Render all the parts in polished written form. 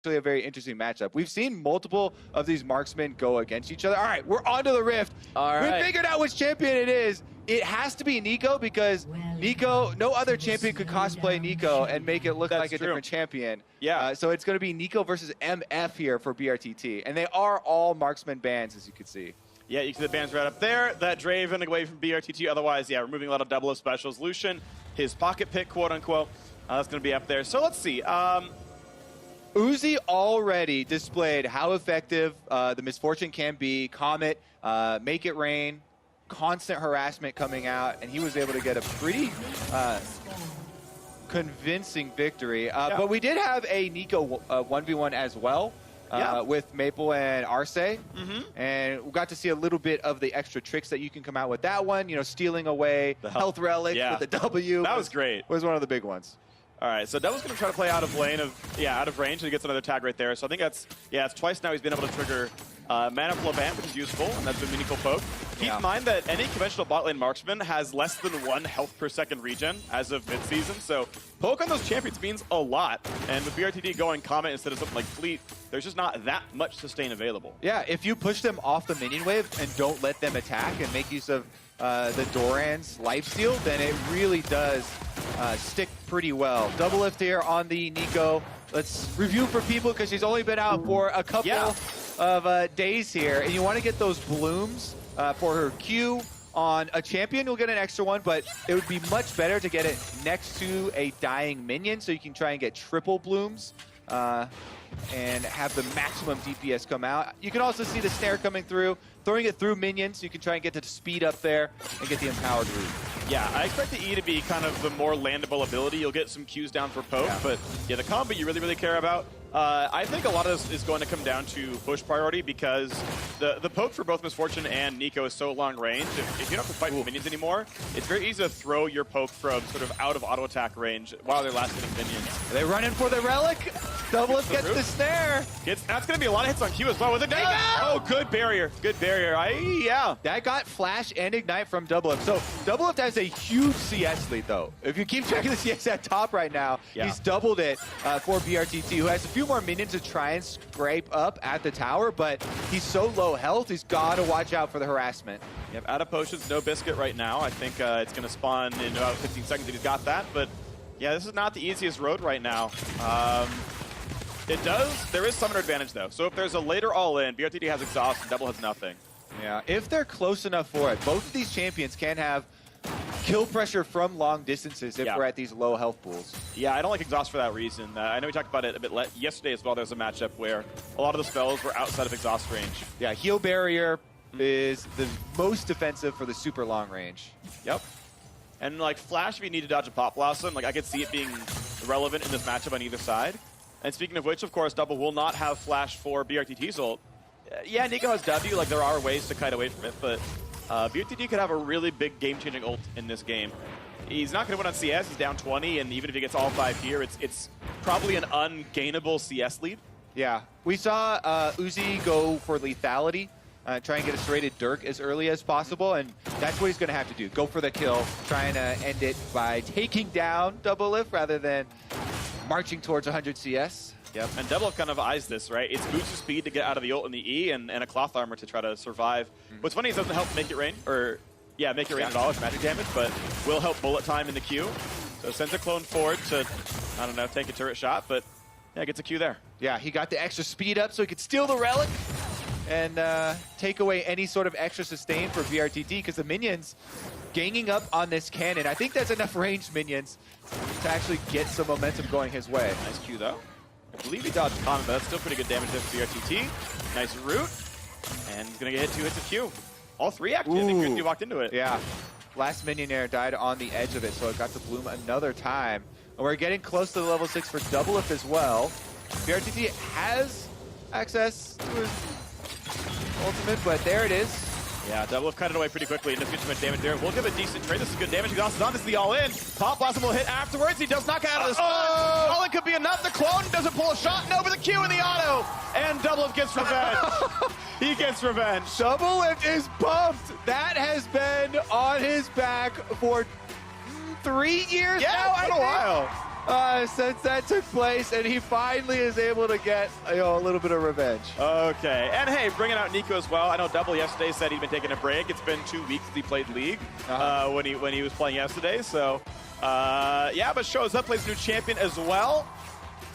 actually a very interesting matchup. We've seen multiple of these marksmen go against each other. All right, we're on to the Rift. All right. We figured out which champion it is. It has to be Neeko because Neeko, no other champion could cosplay Neeko and make it look like a different champion. Yeah. So it's going to be Neeko versus MF here for BRTT. And they are all marksman bans, as you can see. Yeah, you can see the bands right up there. That Draven away from BRTT. Otherwise, yeah, removing a lot of double of specials. Lucian, his pocket pick, quote unquote. That's going to be up there. So let's see. Uzi already displayed how effective the Misfortune can be. Comet, Make It Rain, constant harassment coming out, and he was able to get a pretty convincing victory. But we did have a Neeko 1v1 as well. With Maple and Arce. And we got to see a little bit of the extra tricks that you can come out with that one. You know, stealing away the health relic with the W. That was great. Was one of the big ones. All right, so Devil's going to try to play out of lane, out of range, and he gets another tag right there. So I think that's, it's twice now he's been able to trigger Mana Flow Band, which is useful, and that's been meaningful poke. Keep in mind that any conventional bot lane marksman has less than 1 health per second regen as of mid-season, so poke on those champions means a lot. And with BRTT going Comet instead of something like Fleet, there's just not that much sustain available. Yeah, if you push them off the minion wave and don't let them attack and make use of the Doran's lifesteal, then it really does stick pretty well. Double lift here on the Neeko. Let's review for people because she's only been out for a couple of days here, and you want to get those blooms for her Q on a champion. You'll get an extra one, but it would be much better to get it next to a dying minion so you can try and get triple blooms and have the maximum DPS come out. You can also see the snare coming through, throwing it through minions. You can try and get to the speed up there and get the empowered route. Yeah, I expect the E to be kind of the more landable ability. You'll get some Qs down for poke, but the combo you really care about. I think a lot of this is going to come down to push priority because the poke for both Misfortune and Neeko is so long range. If you don't have to fight minions anymore, it's very easy to throw your poke from sort of out of auto attack range while they're last hitting minions. Are they running for the relic? Double Lift gets the snare. That's going to be a lot of hits on Q as well with it. Oh, good barrier. Good barrier. That got Flash and Ignite from Double Lift. So Double Lift has a huge CS lead, though. If you keep checking the CS at top right now, he's doubled it for BRTT, who has a few more minions to try and scrape up at the tower, but he's so low health, he's got to watch out for the harassment. Yep, out of potions, no biscuit right now. I think it's going to spawn in about 15 seconds if he's got that, but yeah, this is not the easiest road right now. There is summoner advantage though, so if there's a later all-in, BRTT has exhaust and Double has nothing. Yeah, if they're close enough for it, both of these champions can have kill pressure from long distances if we're at these low health pools. Yeah, I don't like exhaust for that reason. I know we talked about it a bit yesterday as well. There's a matchup where a lot of the spells were outside of exhaust range. Yeah, heal barrier is the most defensive for the super long range. Yep. And like Flash, if you need to dodge a Pop Blossom, like I could see it being relevant in this matchup on either side. And speaking of which, of course, Double will not have Flash for BRTT's ult. Yeah, Neeko has W, like there are ways to kite away from it, but BRTT could have a really big game-changing ult in this game. He's not going to win on CS, he's down 20, and even if he gets all 5 here, it's probably an ungainable CS lead. Yeah, we saw Uzi go for lethality, try and get a serrated Dirk as early as possible, and that's what he's going to have to do. Go for the kill, trying to end it by taking down Double Lift rather than marching towards 100 CS. Yep, and Double Lift kind of eyes this, right? It's boost of speed to get out of the ult and the E, and a cloth armor to try to survive. What's funny is it doesn't help Make It Rain, or Make It Rain at all, it's magic damage, but will help bullet time in the Q. So sends a clone forward to, I don't know, take a turret shot, but gets a Q there. Yeah, he got the extra speed up so he could steal the relic and take away any sort of extra sustain for BRTT because the minions ganging up on this cannon. I think that's enough ranged minions to actually get some momentum going his way. Nice Q though. I believe he dodged Comet, but that's still pretty good damage there for BRTT. Nice root. And he's going to get hit 2 hits of Q. All 3 actually. I think BRTT walked into it. Yeah. Last Minionaire died on the edge of it, so it got to bloom another time. And we're getting close to the level 6 for Double Lift as well. BRTT has access to his ultimate, but there it is. Yeah, Double Lift cut it away pretty quickly and doesn't get too much damage there. We'll give a decent trade. This is good damage. Exhaust is on. This is the all-in. Pop Blossom will hit afterwards. He does not get out of the spot. All-in could be enough. The clone doesn't pull a shot. No, but the Q in the auto. And Double Lift gets revenge. He gets revenge. Double Lift is bumped. That has been on his back for 3 years now, I think. A while. since that took place, and he finally is able to get a little bit of revenge. Okay, and hey, bringing out Nico as well. I know Double yesterday said he'd been taking a break. It's been 2 weeks since he played League when he was playing yesterday. So, yeah, but shows up, plays new champion as well.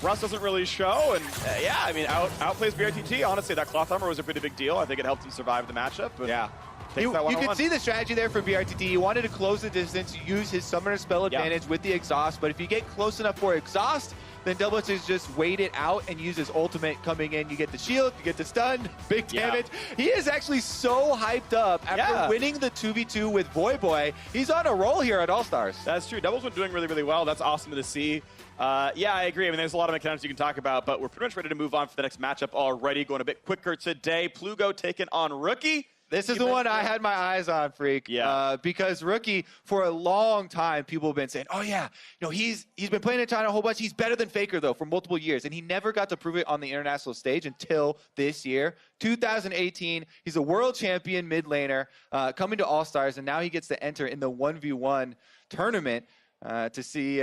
Russ doesn't really show, and yeah, I mean, outplays BRTT. Honestly, that cloth armor was a pretty big deal. I think it helped him survive the matchup. Yeah. You could see the strategy there for BRTT. He wanted to close the distance, use his summoner spell advantage with the exhaust, but if you get close enough for exhaust, then Doublelift is just wait it out and use his ultimate coming in. You get the shield, you get the stun, big damage. He is actually so hyped up after winning the 2v2 with Voyboy. He's on a roll here at All-Stars. That's true. Double's been doing really, really well. That's awesome to see. Yeah, I agree. I mean, there's a lot of mechanics you can talk about, but we're pretty much ready to move on for the next matchup already. Going a bit quicker today. Plugo taking on Rookie. This is the one I had my eyes on, Freak. Yeah. Because Rookie, for a long time, people have been saying, oh, yeah, he's been playing in China a whole bunch. He's better than Faker, though, for multiple years. And he never got to prove it on the international stage until this year. 2018, he's a world champion mid laner, coming to All-Stars, and now he gets to enter in the 1v1 tournament to see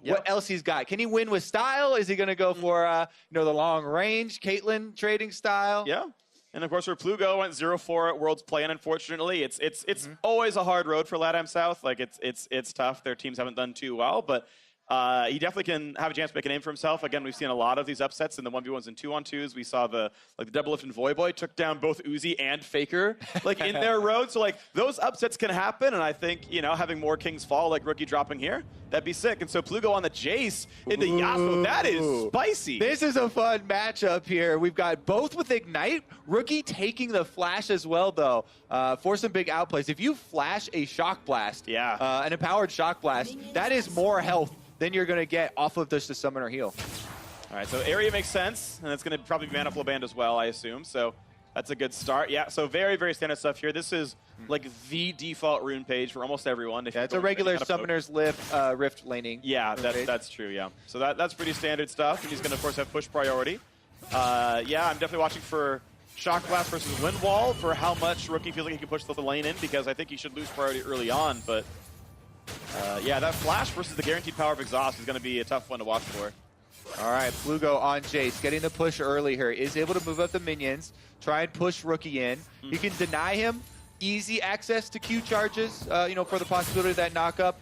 what else he's got. Can he win with style? Is he going to go for the long range, Caitlyn trading style? Yeah. And of course, for Plugo, went 0-4 at Worlds Play-In. Unfortunately, it's always a hard road for LATAM South. Like it's tough. Their teams haven't done too well, but he definitely can have a chance to make a name for himself. Again, we've seen a lot of these upsets in the 1v1s and 2-on-2s. We saw the Doublelift and Voyboy took down both Uzi and Faker in their road. So those upsets can happen, and I think having more Kings Fall like Rookie dropping here, that'd be sick. And so Plugo on the Jace into Yasuo, that is spicy. This is a fun matchup here. We've got both with Ignite. Rookie taking the flash as well, though, for some big outplays. If you flash a Shock Blast, an empowered Shock Blast, that is more health than you're going to get off of just the summoner heal. All right, so area makes sense, and it's going to probably be Mana Flow Band as well, I assume. So that's a good start. Yeah, so very, very standard stuff here. This is the default rune page for almost everyone. Yeah, it's a regular Summoner's Rift laning. Yeah, that's true, yeah. So that's pretty standard stuff, and he's going to, of course, have push priority. Yeah, I'm definitely watching for Shock Blast versus Wind Wall for how much Rookie feels like he can push the lane in, because I think he should lose priority early on, but yeah, that flash versus the guaranteed power of exhaust is going to be a tough one to watch for. All right, Plugo on Jace, getting the push early here, is able to move up the minions, try and push Rookie in. You can deny him easy access to Q charges, for the possibility of that knockup,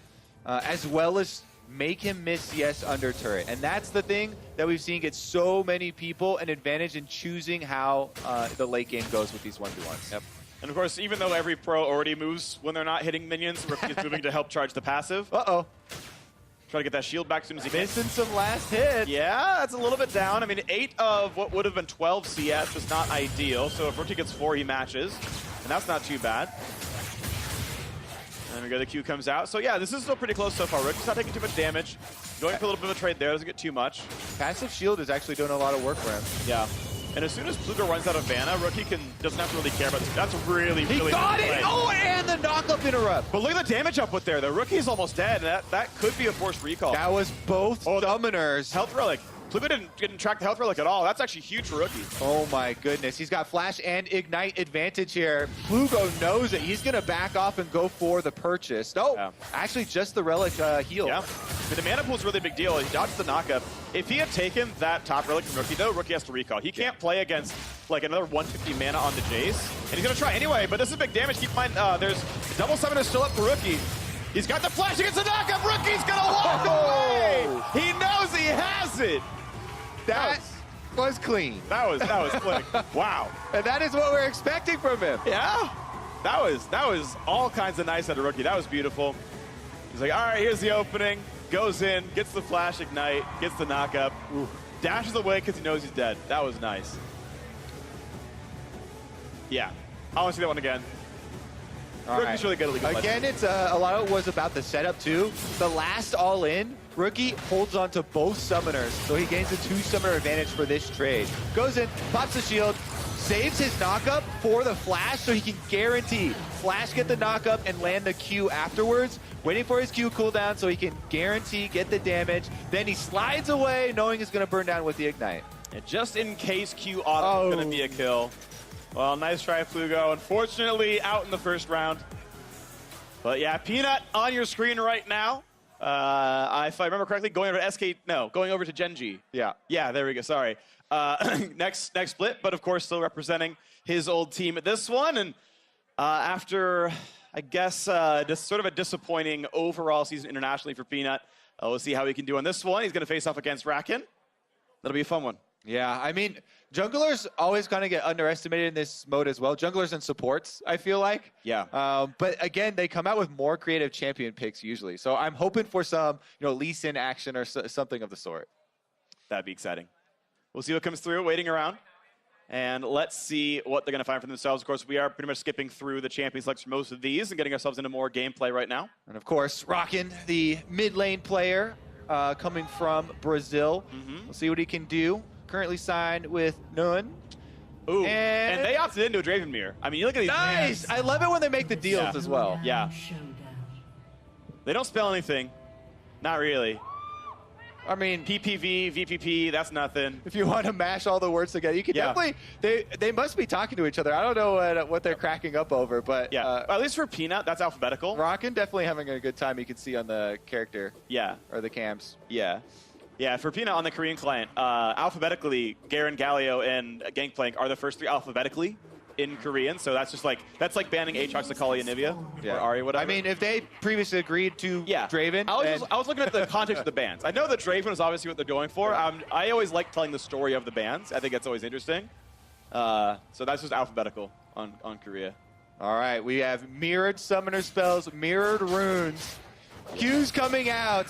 as well as make him miss CS under turret. And that's the thing that we've seen get so many people an advantage in choosing how the late game goes with these 1v1s. Yep. And of course, even though every pro already moves when they're not hitting minions, Rookie is moving to help charge the passive. Uh-oh. Try to get that shield back as soon as he can. Missing some last hits. Yeah, that's a little bit down. I mean, 8 of what would have been 12 CS is not ideal. So if Rookie gets 4, he matches. And that's not too bad. And we go, the Q comes out. So yeah, this is still pretty close so far. Rookie's not taking too much damage. Going for a little bit of a trade there. Doesn't get too much. Passive shield is actually doing a lot of work for him. Yeah. And as soon as Plugo runs out of mana, Rookie doesn't have to really care about this. That's really, really He got it! Oh, and the knock-up interrupt. But look at the damage output there. The Rookie's almost dead. That could be a forced recall. That was both summoners. Health Relic. Plugo didn't track the Health Relic at all. That's actually huge for Rookie. Oh my goodness. He's got Flash and Ignite advantage here. Plugo knows it. He's going to back off and go for the purchase. No, actually just the Relic heal. Yeah. The mana pool is a really big deal. He dodged the knockup. If he had taken that top Relic from Rookie, though, Rookie has to recall. He can't play against another 150 mana on the Jace. And he's going to try anyway, but this is big damage. Keep in mind, there's double summoner still up for Rookie. He's got the flash against the knockup. Rookie's going to walk away. He knows he has it. That was clean. That was quick. Wow. And that is what we're expecting from him. Yeah. That was all kinds of nice out of Rookie. That was beautiful. He's like, all right, here's the opening. Goes in, gets the flash ignite, gets the knockup, dashes away because he knows he's dead. That was nice. Yeah. I want to see that one again. Rookie's really good at League of Legends. Again, it's a lot of it was about the setup too. The last all-in, Rookie holds on to both summoners, so he gains a 2-summoner advantage for this trade. Goes in, pops the shield, saves his knockup for the flash, so he can guarantee flash get the knockup and land the Q afterwards. Waiting for his Q cooldown so he can guarantee get the damage. Then he slides away, knowing he's going to burn down with the ignite. And just in case Q auto is going to be a kill. Well, nice try, Plugo. Unfortunately, out in the first round. But yeah, Peanut on your screen right now. If I remember correctly, going over to Genji. Yeah. Yeah, there we go. Sorry. Next split, but of course still representing his old team at this one. And after, I guess, just sort of a disappointing overall season internationally for Peanut, we'll see how he can do on this one. He's going to face off against Rakan. That'll be a fun one. Yeah, I mean, junglers always kind of get underestimated in this mode as well. Junglers and supports, I feel like. Yeah. But again, they come out with more creative champion picks usually. So I'm hoping for some, Lee Sin action or something of the sort. That'd be exciting. We'll see what comes through, waiting around. And let's see what they're going to find for themselves. Of course, we are pretty much skipping through the champion selects for most of these and getting ourselves into more gameplay right now. And of course, Rakan, the mid lane player coming from Brazil. We'll see what he can do. Currently signed with Nunn. Ooh, and they opted into a Dravenmere. I mean, you look at these. Nice! I love it when they make the deals as well. Yeah. They don't spell anything. Not really. I mean, PPV, VPP, that's nothing. if you want to mash all the words together, you can definitely. They must be talking to each other. I don't know what they're cracking up over, but Yeah, at least for Peanut, that's alphabetical. Rakan definitely having a good time. You can see on the character Yeah, or the cams. yeah. Yeah, for Peanut on the Korean client, alphabetically, Garen, Galio, and Gangplank are the first three alphabetically in Korean. So that's just like banning Aatrox, Akali, and Nivea or Ahri, whatever. I mean, if they previously agreed to Draven, I was looking at the context of the bands. I know that Draven is obviously what they're going for. I always like telling the story of the bands. I think that's always interesting. So that's just alphabetical on Korea. all right, we have mirrored summoner spells, mirrored runes, Q's coming out.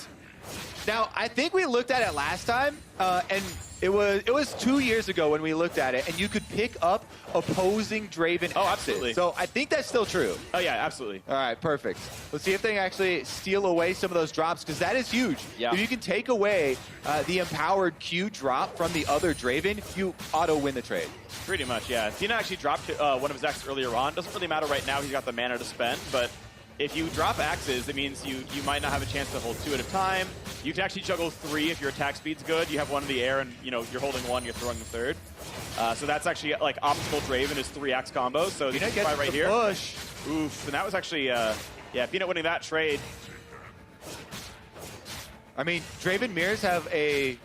Now, I think we looked at it last time, and it was 2 years ago when we looked at it, and you could pick up opposing Draven Oh, axes. absolutely. So I think that's still true. Oh, yeah, absolutely. All right, perfect. Let's see if they can actually steal away some of those drops, because that is huge. Yeah. If you can take away the empowered Q drop from the other Draven, you auto-win the trade. Pretty much, yeah. Tina actually dropped one of his axes earlier on. Doesn't really matter right now. He's got the mana to spend, but if you drop axes, it means you might not have a chance to hold two at a time. You can actually juggle three if your attack speed's good. You have one in the air, and you're holding one, you're throwing the third. So that's actually like optimal Draven is 3-axe combos. So Peanut this gets is right the here. push. Oof, and that was actually Peanut winning that trade. I mean, Draven mirrors have a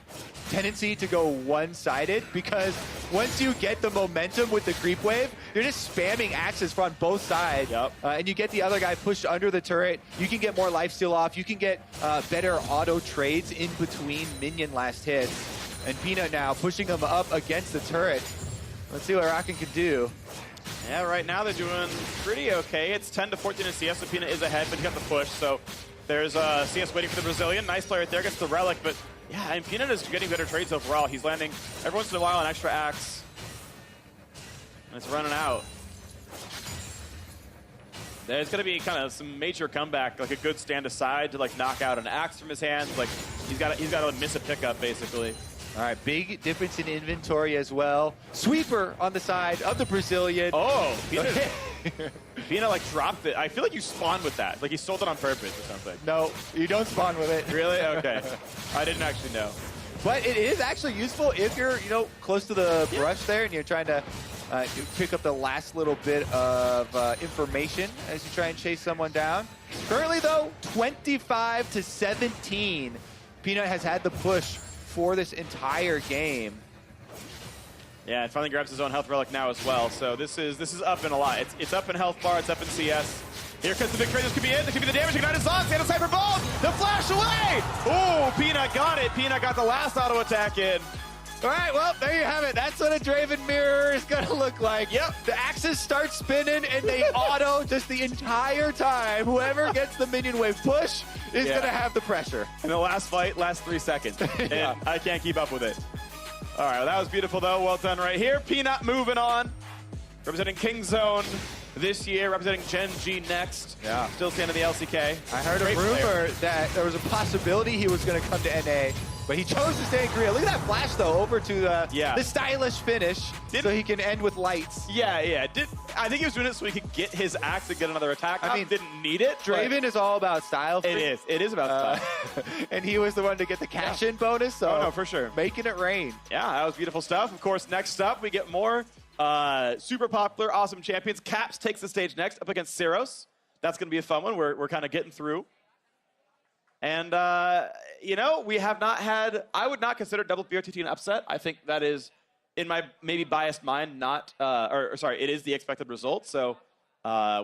tendency to go one-sided because once you get the momentum with the creep wave, you're just spamming axes from both sides. Yep. And you get the other guy pushed under the turret. You can get more lifesteal off. You can get better auto trades in between minion last hits. And Peanut now pushing him up against the turret. Let's see what Rakan can do. Yeah, right now they're doing pretty okay. It's 10-14 in CS, so Peanut is ahead, but he got the push. So there's CS waiting for the Brazilian. Nice player right there, gets the relic, but yeah, and Peanut is getting better trades overall. He's landing every once in a while an extra axe. And it's running out. There's going to be kind of some major comeback, like a good stand aside to like knock out an axe from his hands. Like he's got to miss a pickup basically. All right, big difference in inventory as well. Sweeper on the side of the Brazilian. Oh, Peanut like dropped it. I feel like you spawned with that. Like he sold it on purpose or something. No, you don't spawn with it. Really? Okay. I didn't actually know. But it is actually useful if you're, close to the brush there and you're trying to pick up the last little bit of information as you try and chase someone down. Currently, though, 25-17. Peanut has had the push for this entire game. Yeah, and finally grabs his own health relic now as well. So this is up in a lot. It's up in health bar. It's up in CS. Here comes the big trade. This could be it. This could be the damage. Ignite his on. Stand aside for both. The flash away. Oh, Peanut got it. Peanut got the last auto attack in. All right, well, there you have it. That's what a Draven mirror is going to look like. Yep, the axes start spinning, and they auto just the entire time. Whoever gets the minion wave push is going to have the pressure. In the last fight, last 3 seconds. And I can't keep up with it. All right, well, that was beautiful, though. Well done right here. Peanut moving on. Representing Kingzone this year, representing Gen G next. Yeah. Still standing the LCK. I heard a rumor that there was a possibility he was going to come to NA, but he chose to stay in Korea. Look at that flash, though, over to the stylish finish so he can end with lights. Yeah. I think he was doing it so he could get his axe and get another attack. I mean, didn't need it. Draven is all about style. It is about style. And he was the one to get the cash-in bonus, so no, for sure. Making it rain. Yeah, that was beautiful stuff. Of course, next up, we get more super popular, awesome champions. Caps takes the stage next up against Syros. That's going to be a fun one. We're kind of getting through. And, you know, we have not had, I would not consider double BRTT an upset. I think that is, in my maybe biased mind, not, or sorry, it is the expected result. So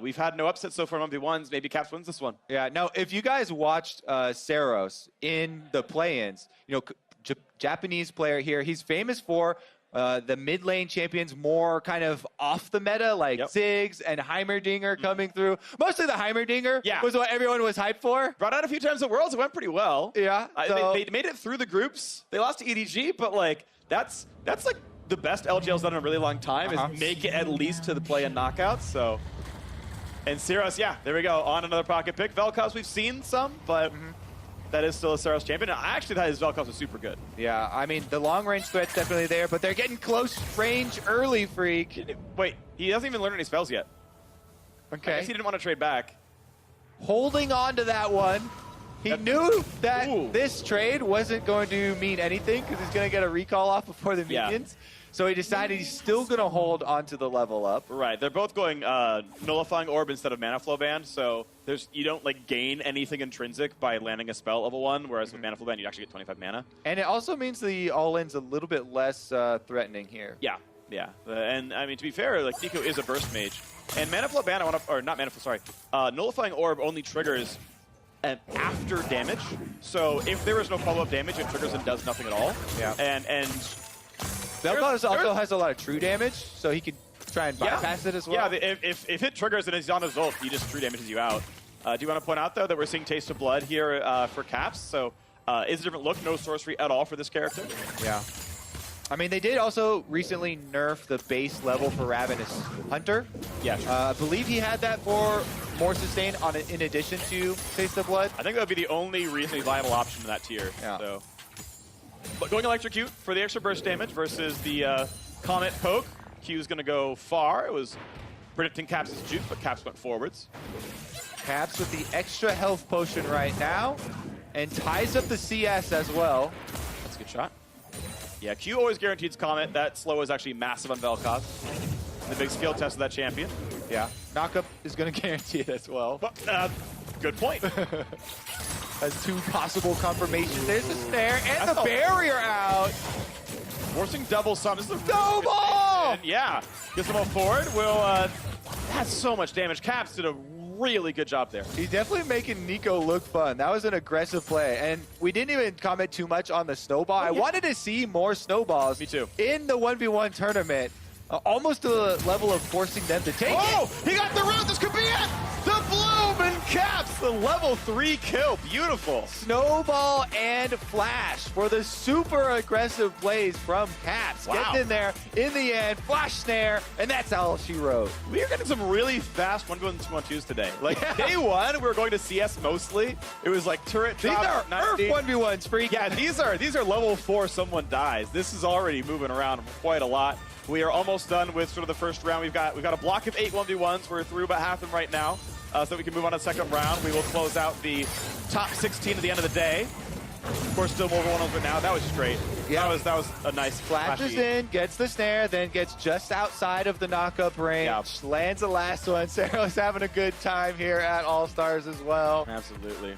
we've had no upset so far in 1v1s. Maybe Caps wins this one. Yeah, no, if you guys watched Saros in the play-ins, you know, Japanese player here, he's famous for the mid lane champions more kind of off the meta, like Ziggs and Heimerdinger coming through. Mostly the Heimerdinger was what everyone was hyped for. Brought out a few times at Worlds, it went pretty well. Yeah. They made it through the groups. They lost to EDG, but like that's like the best LGL's done in a really long time is make it at least to the play and knockouts. So, and Saros, yeah, there we go, on another pocket pick. Vel'Koz we've seen some, but that is still a Saros champion. I actually thought his Vel'Koz was super good. Yeah, I mean, the long-range threat's definitely there, but they're getting close range early, Freak. Wait, he hasn't even learned any spells yet. Okay. I guess he didn't want to trade back. Holding on to that one. He knew that this trade wasn't going to mean anything because he's going to get a recall off before the minions. So he decided he's still going to hold onto the level up. Right. They're both going Nullifying Orb instead of Mana Flow Band, so you don't like gain anything intrinsic by landing a spell level 1, whereas with Mana Flow Band you actually get 25 mana. And it also means the all-in's a little bit less threatening here. Yeah, yeah. And I mean, to be fair, like Nico is a burst mage. And Mana Flow Band, or not Mana Flow, sorry. Nullifying Orb only triggers after damage. So if there is no follow-up damage, it triggers and does nothing at all. Yeah. And Vel'Koz also has a lot of true damage, so he could try and bypass it as well. Yeah, if it triggers and it's on his ult, he just true damages you out. Do you want to point out, though, that we're seeing Taste of Blood here for Caps? So it's a different look, no sorcery at all for this character. Yeah. I mean, they did also recently nerf the base level for Ravenous Hunter. Yeah, sure. I believe he had that for more sustain in addition to Taste of Blood. I think that would be the only reasonably viable option in that tier. Yeah. So. But going Electrocute for the extra burst damage versus the Comet Poke. Q's going to go far. It was predicting Caps' juke, but Caps went forwards. Caps with the extra health potion right now and ties up the CS as well. That's a good shot. Yeah, Q always guarantees Comet. That slow is actually massive on Vel'Koz. The big skill test of that champion. Yeah. Knockup is going to guarantee it as well. But, good point. Has two possible confirmations. There's the snare and the barrier out. Forcing double sum. This is a snowball! Yeah. Gets them all forward. Will that's so much damage. Caps did a really good job there. He's definitely making Nico look fun. That was an aggressive play. And we didn't even comment too much on the snowball. I wanted to see more snowballs. Me too. In the 1v1 tournament. Almost to the level of forcing them to take it. He got the root. This could be it. The Bloom and Caps. The level 3 kill. Beautiful. Snowball and Flash for the super aggressive plays from Caps. Wow. Gets in there in the end. Flash snare. And that's all she wrote. We are getting some really fast 1v1 2-on-2s today. Like day one, we were going to CS mostly. It was like turret These drop. are Earth 1v1s, Freak. Yeah, these are level 4 someone dies. This is already moving around quite a lot. We are almost done with sort of the first round. We've got a block of 8 1v1s. We're through about half of them right now, so that we can move on to the second round. We will close out the top 16 at the end of the day. Of course, still more 1-0, but now that was just great. Yeah, that was a nice Flashes in, gets the snare, then gets just outside of the knockup range. Lands the last one. Saros having a good time here at All-Stars as well. Absolutely.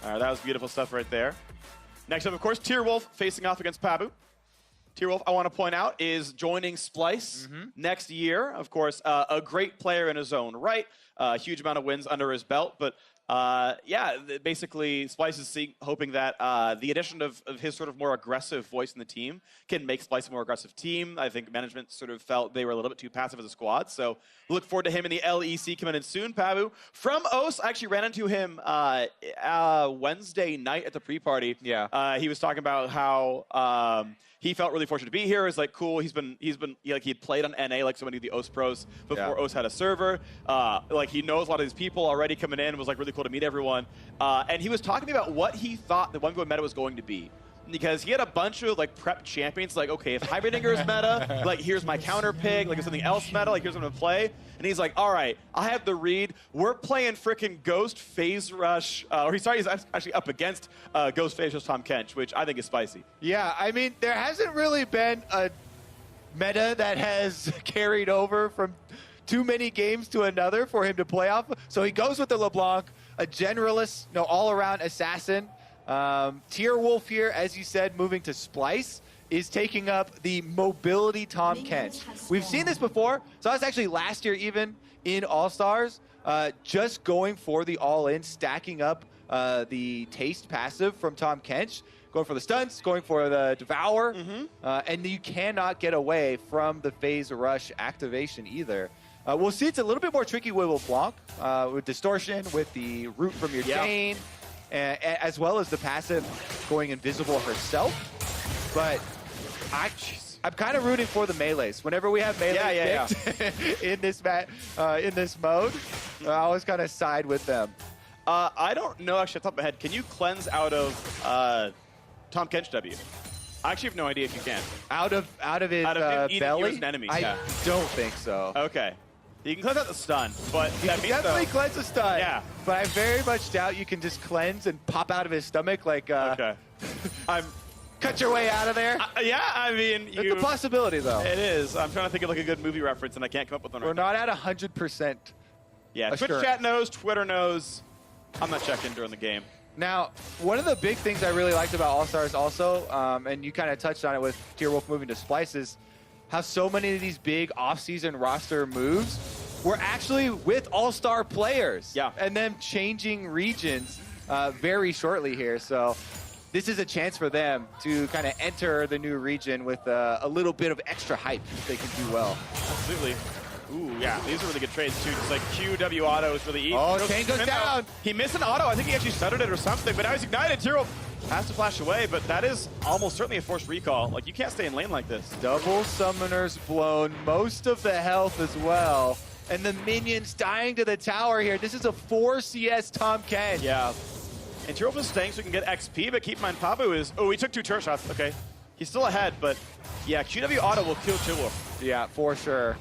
All right, that was beautiful stuff right there. Next up, of course, Tierwolf facing off against Pabu. Tierwolf, I want to point out, is joining Splyce next year. Of course, a great player in his own right. A huge amount of wins under his belt. But, yeah, basically, Splyce is hoping that the addition of his sort of more aggressive voice in the team can make Splyce a more aggressive team. I think management sort of felt they were a little bit too passive as a squad. So look forward to him in the LEC coming in soon. Pabu from OS, I actually ran into him Wednesday night at the pre-party. Yeah. He was talking about how he felt really fortunate to be here. It's like cool. He's been like he had played on NA like so many of the OS pros before OS had a server. Like he knows a lot of these people already coming in. It was like really cool to meet everyone. And he was talking to me about what he thought the 1v1 meta was going to be. Because he had a bunch of like prep champions, like, okay, if Heimerdinger is meta, like here's my counter pick, like if something else meta, like here's what I'm gonna play. And he's like, all right, I have the read. We're playing frickin' Ghost Phase Rush, he's actually up against Ghost Phase Rush Tom Kench, which I think is spicy. Yeah, I mean, there hasn't really been a meta that has carried over from too many games to another for him to play off. So he goes with the LeBlanc, a generalist, all-around assassin. Tier Wolf here, as you said, moving to Splice, is taking up the mobility Tahm Kench. We've seen this before. So that's actually last year even in All-Stars, just going for the all-in, stacking up the taste passive from Tahm Kench, going for the stunts, going for the devour, and you cannot get away from the phase rush activation either. We'll see it's a little bit more tricky with LeBlanc, with distortion, with the root from your chain, as well as the passive going invisible herself. But I'm kind of rooting for the melees. Whenever we have melees picked in this mode, I always kind of side with them. I don't know actually off the top of my head. Can you cleanse out of Tahm Kench W? I actually have no idea if you can. Out of his him belly? as an enemy, I don't think so. Okay. You can cleanse out the stun, but You can definitely cleanse a stun. Yeah. But I very much doubt you can just cleanse and pop out of his stomach like okay. cut your way out of there. Yeah, I mean, It's a possibility though. It is. I'm trying to think of like a good movie reference, and I can't come up with one. We're right not at 100%. Yeah, assurance. Twitch chat knows, Twitter knows. I'm not checking during the game. Now, one of the big things I really liked about All-Stars also, and you kind of touched on it with Tier Wolf moving to Splice, is how so many of these big off-season roster moves were actually with All-Star players. Yeah. And them changing regions very shortly here. So this is a chance for them to kind of enter the new region with a little bit of extra hype if they can do well. Absolutely. Ooh, yeah, these are really good trades too. Just like QW auto is really easy. Oh, chain goes down. He missed an auto. I think he actually stuttered it or something, but now he's ignited. Tiro has to flash away, but that is almost certainly a forced recall. Like, you can't stay in lane like this. Double summoners blown, most of the health as well. And the minions dying to the tower here. This is a 4 CS Tahm Kench. Yeah. And Tiro is staying so he can get XP, but keep in mind, Pabu is... Oh, he took 2 turret shots. Okay. He's still ahead, but yeah, QW auto will kill Tiro. Yeah, for sure.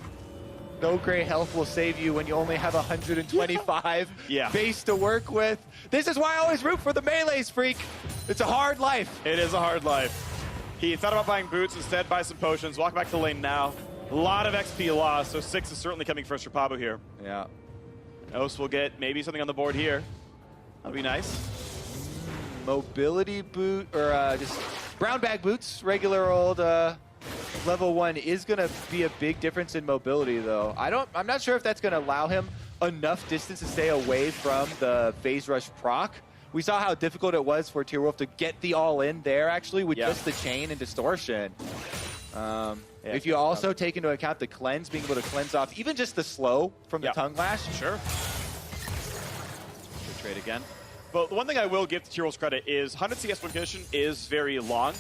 No great health will save you when you only have 125 base to work with. This is why I always root for the melees, Freak. It's a hard life. It is a hard life. He thought about buying boots, instead buy some potions, walk back to lane now. A lot of XP lost, so 6 is certainly coming first for Pabu here. Yeah. Os will get maybe something on the board here. That'll be nice. Mobility boot, or just brown bag boots, regular old level 1 is going to be a big difference in mobility, though. I'm not sure if that's going to allow him enough distance to stay away from the phase rush proc. We saw how difficult it was for Tier Wolf to get the all-in there, actually, with just the chain and distortion. If you also take into account the cleanse, being able to cleanse off even just the slow from the tongue lash. Sure. Good trade again. But the one thing I will give to Tier Wolf's credit is 100 CS win condition is very long.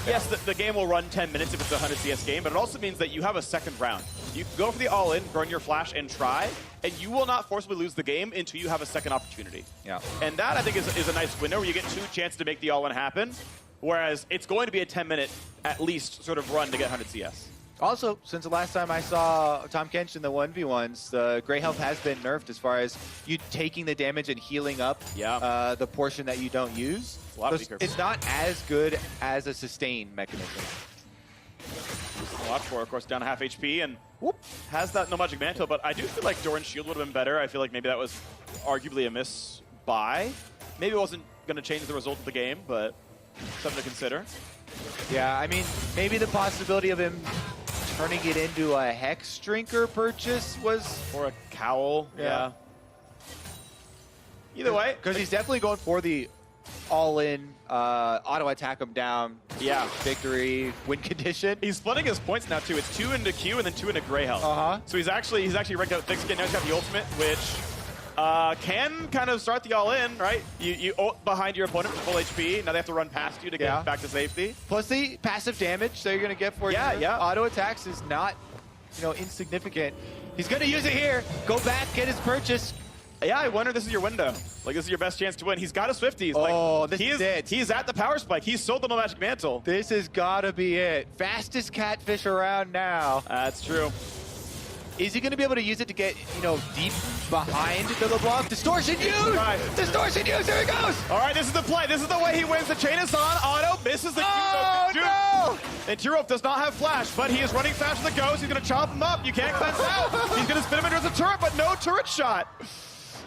Yes, the game will run 10 minutes if it's a 100 CS game, but it also means that you have a second round. You can go for the all-in, burn your flash, and try, and you will not forcibly lose the game until you have a second opportunity. Yeah. And that, I think, is a nice window where you get 2 chances to make the all-in happen, whereas it's going to be a 10-minute, at least, sort of run to get 100 CS. Also, since the last time I saw Tahm Kench in the 1v1s, the Grey Health has been nerfed as far as you taking the damage and healing up the portion that you don't use. It's not as good as a sustain mechanism. Watch for, of course, down to half HP, and has that No Magic Mantle, but I do feel like Doran's Shield would have been better. I feel like maybe that was arguably a miss-buy. Maybe it wasn't going to change the result of the game, but something to consider. Yeah, I mean, maybe the possibility of him turning it into a Hex Drinker purchase was... Or a Cowl, yeah. Either way. Because he's definitely going for the all-in, auto-attack him down, victory, win condition. He's splitting his points now, too. It's 2 into Q and then 2 into Grey Health. So he's actually ranked out thick skin. Now he's got the ultimate, which can kind of start the all-in, right? You ult behind your opponent for full HP. Now they have to run past you to get back to safety. Plus the passive damage that you're going to get for auto attacks is not, insignificant. He's going to use it here. Go back, get his purchase. Yeah, I wonder this is your window. Like, this is your best chance to win. He's got his 50s. Oh, this is it. He's at the power spike. He's sold the No Magic Mantle. This has got to be it. Fastest catfish around now. That's true. Is he going to be able to use it to get, deep behind the LeBlanc? Distortion used! Distortion used! Here he goes! All right, this is the play. This is the way he wins. The chain is on. Auto misses the Q. No! And Tier Wolf does not have flash, but he is running fast with the Ghost. He's going to chop him up. You can't cleanse out. He's going to spin him into a turret, but no turret shot.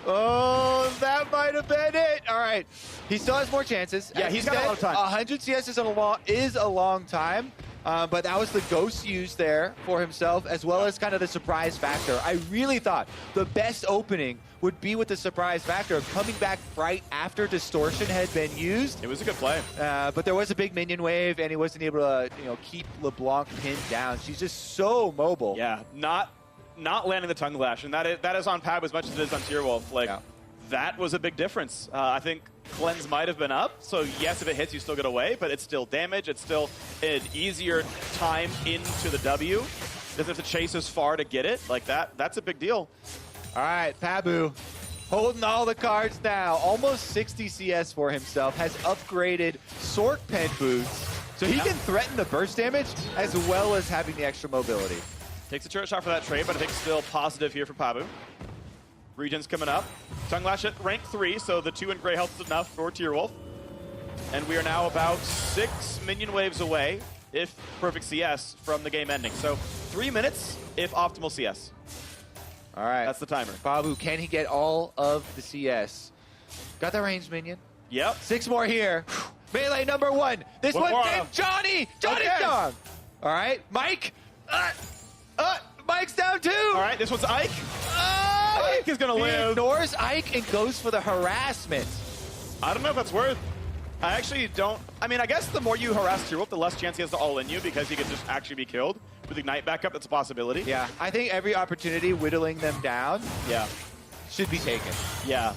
Oh, that might have been it. All right. He still has more chances. Yeah, As he's you got a said, lot of time. 100 CS is a long time. But that was the ghost used there for himself, as well as kind of the surprise factor. I really thought the best opening would be with the surprise factor of coming back right after Distortion had been used. It was a good play. But there was a big minion wave, and he wasn't able to, keep LeBlanc pinned down. She's just so mobile. Yeah, not landing the tongue lash, and that is on Pab as much as it is on Tierwolf. Like, that was a big difference. I think Cleanse might have been up, so yes, if it hits, you still get away, but it's still damage. It's still an easier time into the W. Doesn't have to chase as far to get it. Like, that's a big deal. All right, Pabu holding all the cards now. Almost 60 CS for himself. Has upgraded Sork Pen boots, so he can threaten the burst damage as well as having the extra mobility. Takes a turret shot for that trade, but I think still positive here for Pabu. Regen's coming up. Tongue Lash at rank 3, so the 2 in gray health is enough for Tierwolf. And we are now about 6 minion waves away, if perfect CS, from the game ending. So 3 minutes if optimal CS. All right. That's the timer. Pabu, can he get all of the CS? Got the ranged minion. Yep. 6 more here. Melee number 1. This One one more. named Johnny. Johnny Okay. Dong. All right. Mike. Mike's down 2. All right, this one's Ike. Ike is going to He live. ignores Ike and goes for the harassment. I don't know if that's worth. I actually don't. I mean, I guess the more you harass Tierwolf, the less chance he has to all in you because he could just actually be killed. With Ignite backup, that's a possibility. Yeah, I think every opportunity whittling them down Yeah. should be taken. Yeah.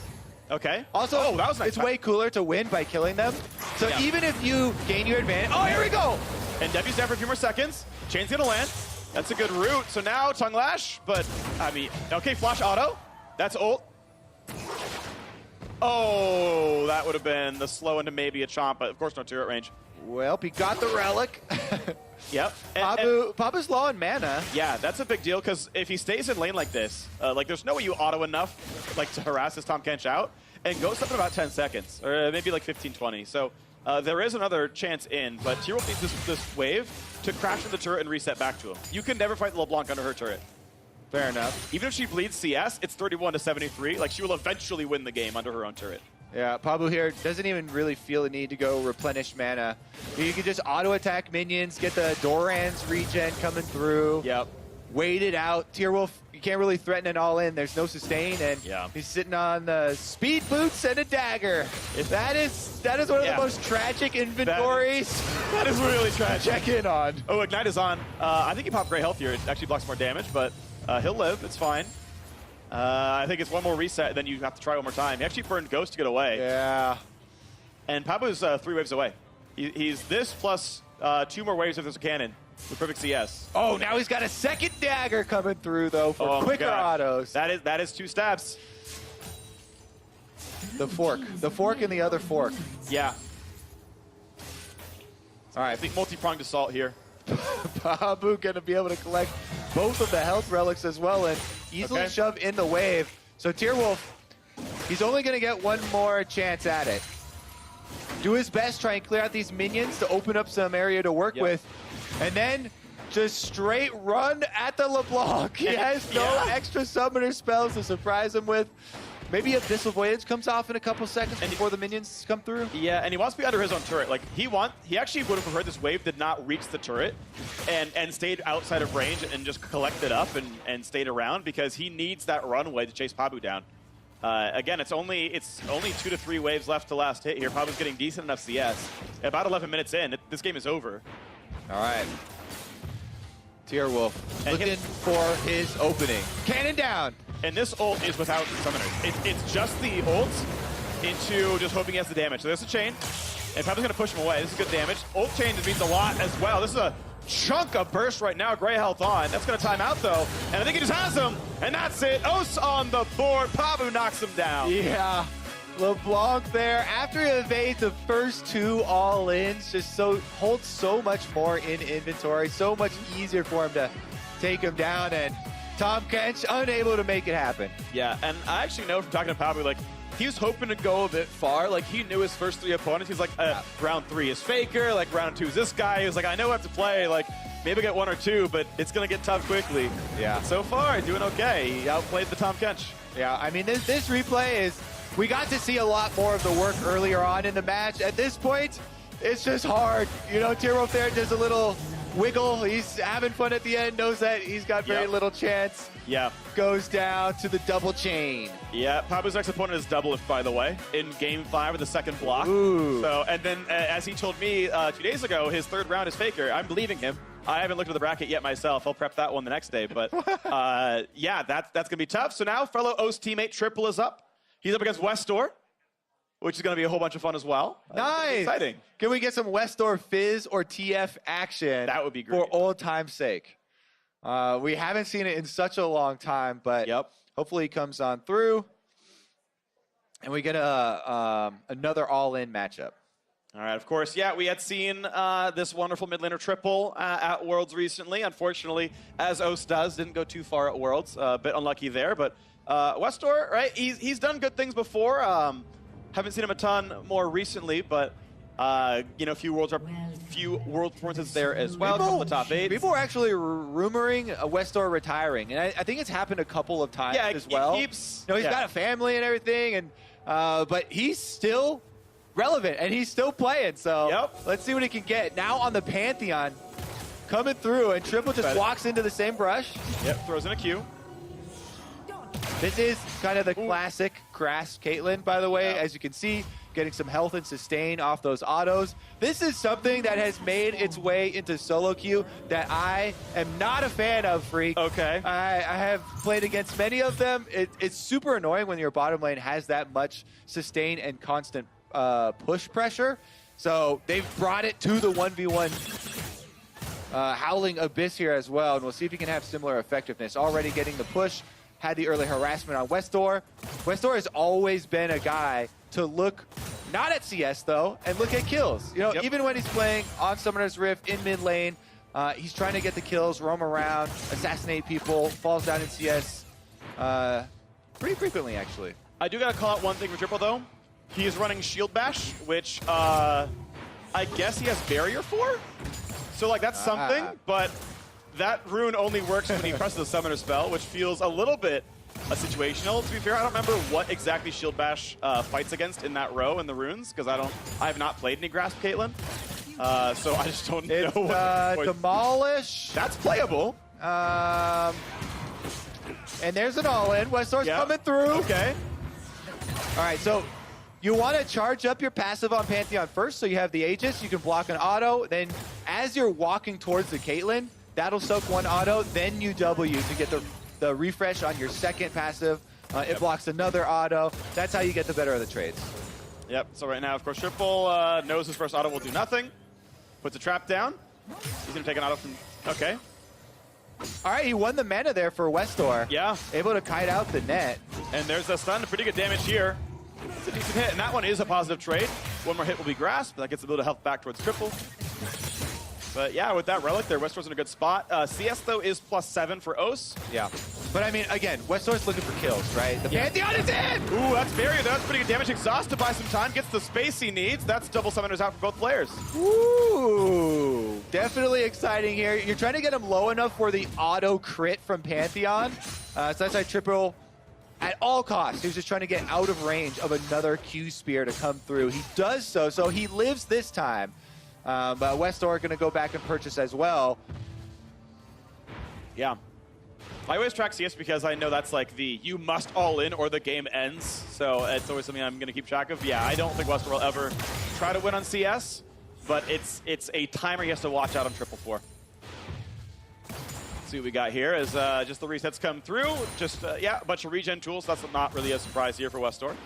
Okay. Also, oh, that was nice. it's way cooler to win by killing them. So Yeah. even if you gain your advantage... Oh, here we go! And Debbie's down for a few more seconds. Chain's gonna land. That's a good route. So now Tongue Lash, but I mean, okay, flash auto. That's ult. Oh, that would have been the slow into maybe a chomp, but of course no turret range. Well, he got the relic. Yep. Pabu's low on mana. Yeah, that's a big deal because if he stays in lane like this, there's no way you auto enough to harass this Tahm Kench out and goes up in about 10 seconds or maybe like 15, 20. So there is another chance in, but Tierwolf needs this wave to crash into the turret and reset back to him. You can never fight the LeBlanc under her turret. Fair enough. Even if she bleeds CS, it's 31 to 73. Like, she will eventually win the game under her own turret. Yeah, Pabu here doesn't even really feel the need to go replenish mana. You can just auto-attack minions, get the Doran's regen coming through. Yep. Wait it out. Tierwolf, you can't really threaten it all in. There's no sustain, and he's sitting on the speed boots and a dagger. That is one of the most tragic inventories. That is really tragic. Check in on. Oh, Ignite is on. I think he popped Gray Health here. It actually blocks more damage, but he'll live. It's fine. I think it's one more reset, then you have to try one more time. He actually burned Ghost to get away. Yeah. And Pabu's 3 waves away. He's this plus 2 more waves if there's a cannon with perfect CS. Oh, now he's got a second dagger coming through, though, for quicker autos. That is 2 stabs. The fork and the other fork. Yeah. All right. I think multi-pronged assault here. Pabu going to be able to collect both of the health relics as well and easily shove in the wave. So Tierwolf, he's only going to get one more chance at it. Do his best, try and clear out these minions to open up some area to work with. And then just straight run at the LeBlanc. He has no extra summoner spells to surprise him with. Maybe Abyssal Voyage comes off in a couple seconds before the minions come through. Yeah, and he wants to be under his own turret. Like, he actually would have preferred this wave did not reach the turret and stayed outside of range and just collected up and stayed around because he needs that runway to chase Pabu down. Again, it's only 2 to 3 waves left to last hit here. Pabu's getting decent enough CS. About 11 minutes in, this game is over. All right. Tierwolf looking for his opening. Cannon down. And this ult is without summoners. It's just the ult into just hoping he has the damage. So there's a chain, and Pabu's going to push him away. This is good damage. Ult chain means a lot as well. This is a chunk of burst right now. Gray health on. That's going to time out, though. And I think he just has him. And that's it. Os on the board. Pabu knocks him down. Yeah. LeBlanc there, after he evades the first 2 all-ins, just holds so much more in inventory, so much easier for him to take him down, and Tahm Kench unable to make it happen. Yeah, and I actually know from talking to Pabu, like, he was hoping to go a bit far. Like, he knew his first 3 opponents. He's like, round 3 is Faker, like, round 2 is this guy. He was like, I know I have to play, like, Maybe get 1 or 2, but it's going to get tough quickly. Yeah. So far, doing okay. He outplayed the Tahm Kench. Yeah, I mean, this replay is, we got to see a lot more of the work earlier on in the match. At this point, it's just hard. You know, Tyrolf there does a little wiggle. He's having fun at the end, knows that he's got very little chance. Yeah. Goes down to the double chain. Yeah, Papu's next opponent is Doublelift, by the way, in Game 5 of the second block. Ooh. So, and then, as he told me 2 days ago, his third round is Faker. I'm believing him. I haven't looked at the bracket yet myself. I'll prep that one the next day. But, yeah, that's going to be tough. So now fellow OS teammate Triple is up. He's up against Westdoor, which is going to be a whole bunch of fun as well. Nice. Exciting. Can we get some Westdoor Fizz or TF action? That would be great. For old time's sake. We haven't seen it in such a long time, but hopefully he comes on through. And we get another all-in matchup. All right, of course, yeah, we had seen this wonderful mid laner Triple at Worlds recently. Unfortunately, as OS does, didn't go too far at Worlds. A bit unlucky there, but Westdoor, right, he's done good things before. Haven't seen him a ton more recently, but you know, few world performances there as well. A couple of top 8s. People were actually rumoring Westdoor retiring, and I think it's happened a couple of times as well. He keeps, you know, he's got a family and everything, and but he's still relevant and he's still playing. So let's see what he can get now on the Pantheon, coming through, and Triple just walks into the same brush. Yep, throws in a Q. This is kind of the classic grass Caitlyn, by the way, as you can see, getting some health and sustain off those autos. This is something that has made its way into solo queue that I am not a fan of, Freak. Okay. I have played against many of them. It's super annoying when your bottom lane has that much sustain and constant push pressure. So they've brought it to the 1v1 Howling Abyss here as well, and we'll see if he can have similar effectiveness. Already getting the push, had the early harassment on Westdoor. Westdoor has always been a guy to look not at CS though, and look at kills. You know, even when he's playing on Summoner's Rift in mid lane, he's trying to get the kills, roam around, assassinate people, falls down in CS pretty frequently actually. I do gotta call out one thing for Triple though. He is running Shield Bash, which I guess he has Barrier for. So like that's something, but that rune only works when he presses the Summoner spell, which feels a little bit situational. To be fair, I don't remember what exactly Shield Bash fights against in that row in the runes, because I have not played any Grasp Caitlyn, so I just don't know what Demolish. That's playable. And there's an all-in. Westdoor's coming through. Okay. All right, so you want to charge up your passive on Pantheon first, so you have the Aegis, you can block an auto, then as you're walking towards the Caitlyn, that'll soak one auto, then you W to get the refresh on your second passive. It blocks another auto. That's how you get the better of the trades. Yep, so right now, of course, Triple knows his first auto will do nothing. Puts a trap down. He's going to take an auto from... Okay. All right, he won the mana there for Westdoor. Yeah. Able to kite out the net. And there's a stun, pretty good damage here. It's a decent hit, and that one is a positive trade. One more hit will be Grasp. That gets a bit of health back towards Triple. But yeah, with that Relic there, Westdoor's in a good spot. CS, though, is +7 for OS. Yeah. But I mean, again, Westdoor's looking for kills, right? The Pantheon is in! Ooh, that's Barrier. That's pretty good damage. Exhausted by some time. Gets the space he needs. That's double Summoners out for both players. Ooh, definitely exciting here. You're trying to get him low enough for the auto crit from Pantheon. So that's why Triple, at all costs, he's just trying to get out of range of another Q Spear to come through. He does so he lives this time. But Westdoor going to go back and purchase as well. Yeah. I always track CS because I know that's like the you must all in or the game ends. So it's always something I'm going to keep track of. Yeah, I don't think Westdoor will ever try to win on CS, but it's a timer he has to watch out on Triple for. See what we got here as just the resets come through. Just, yeah, a bunch of regen tools. That's not really a surprise here for Westdoor.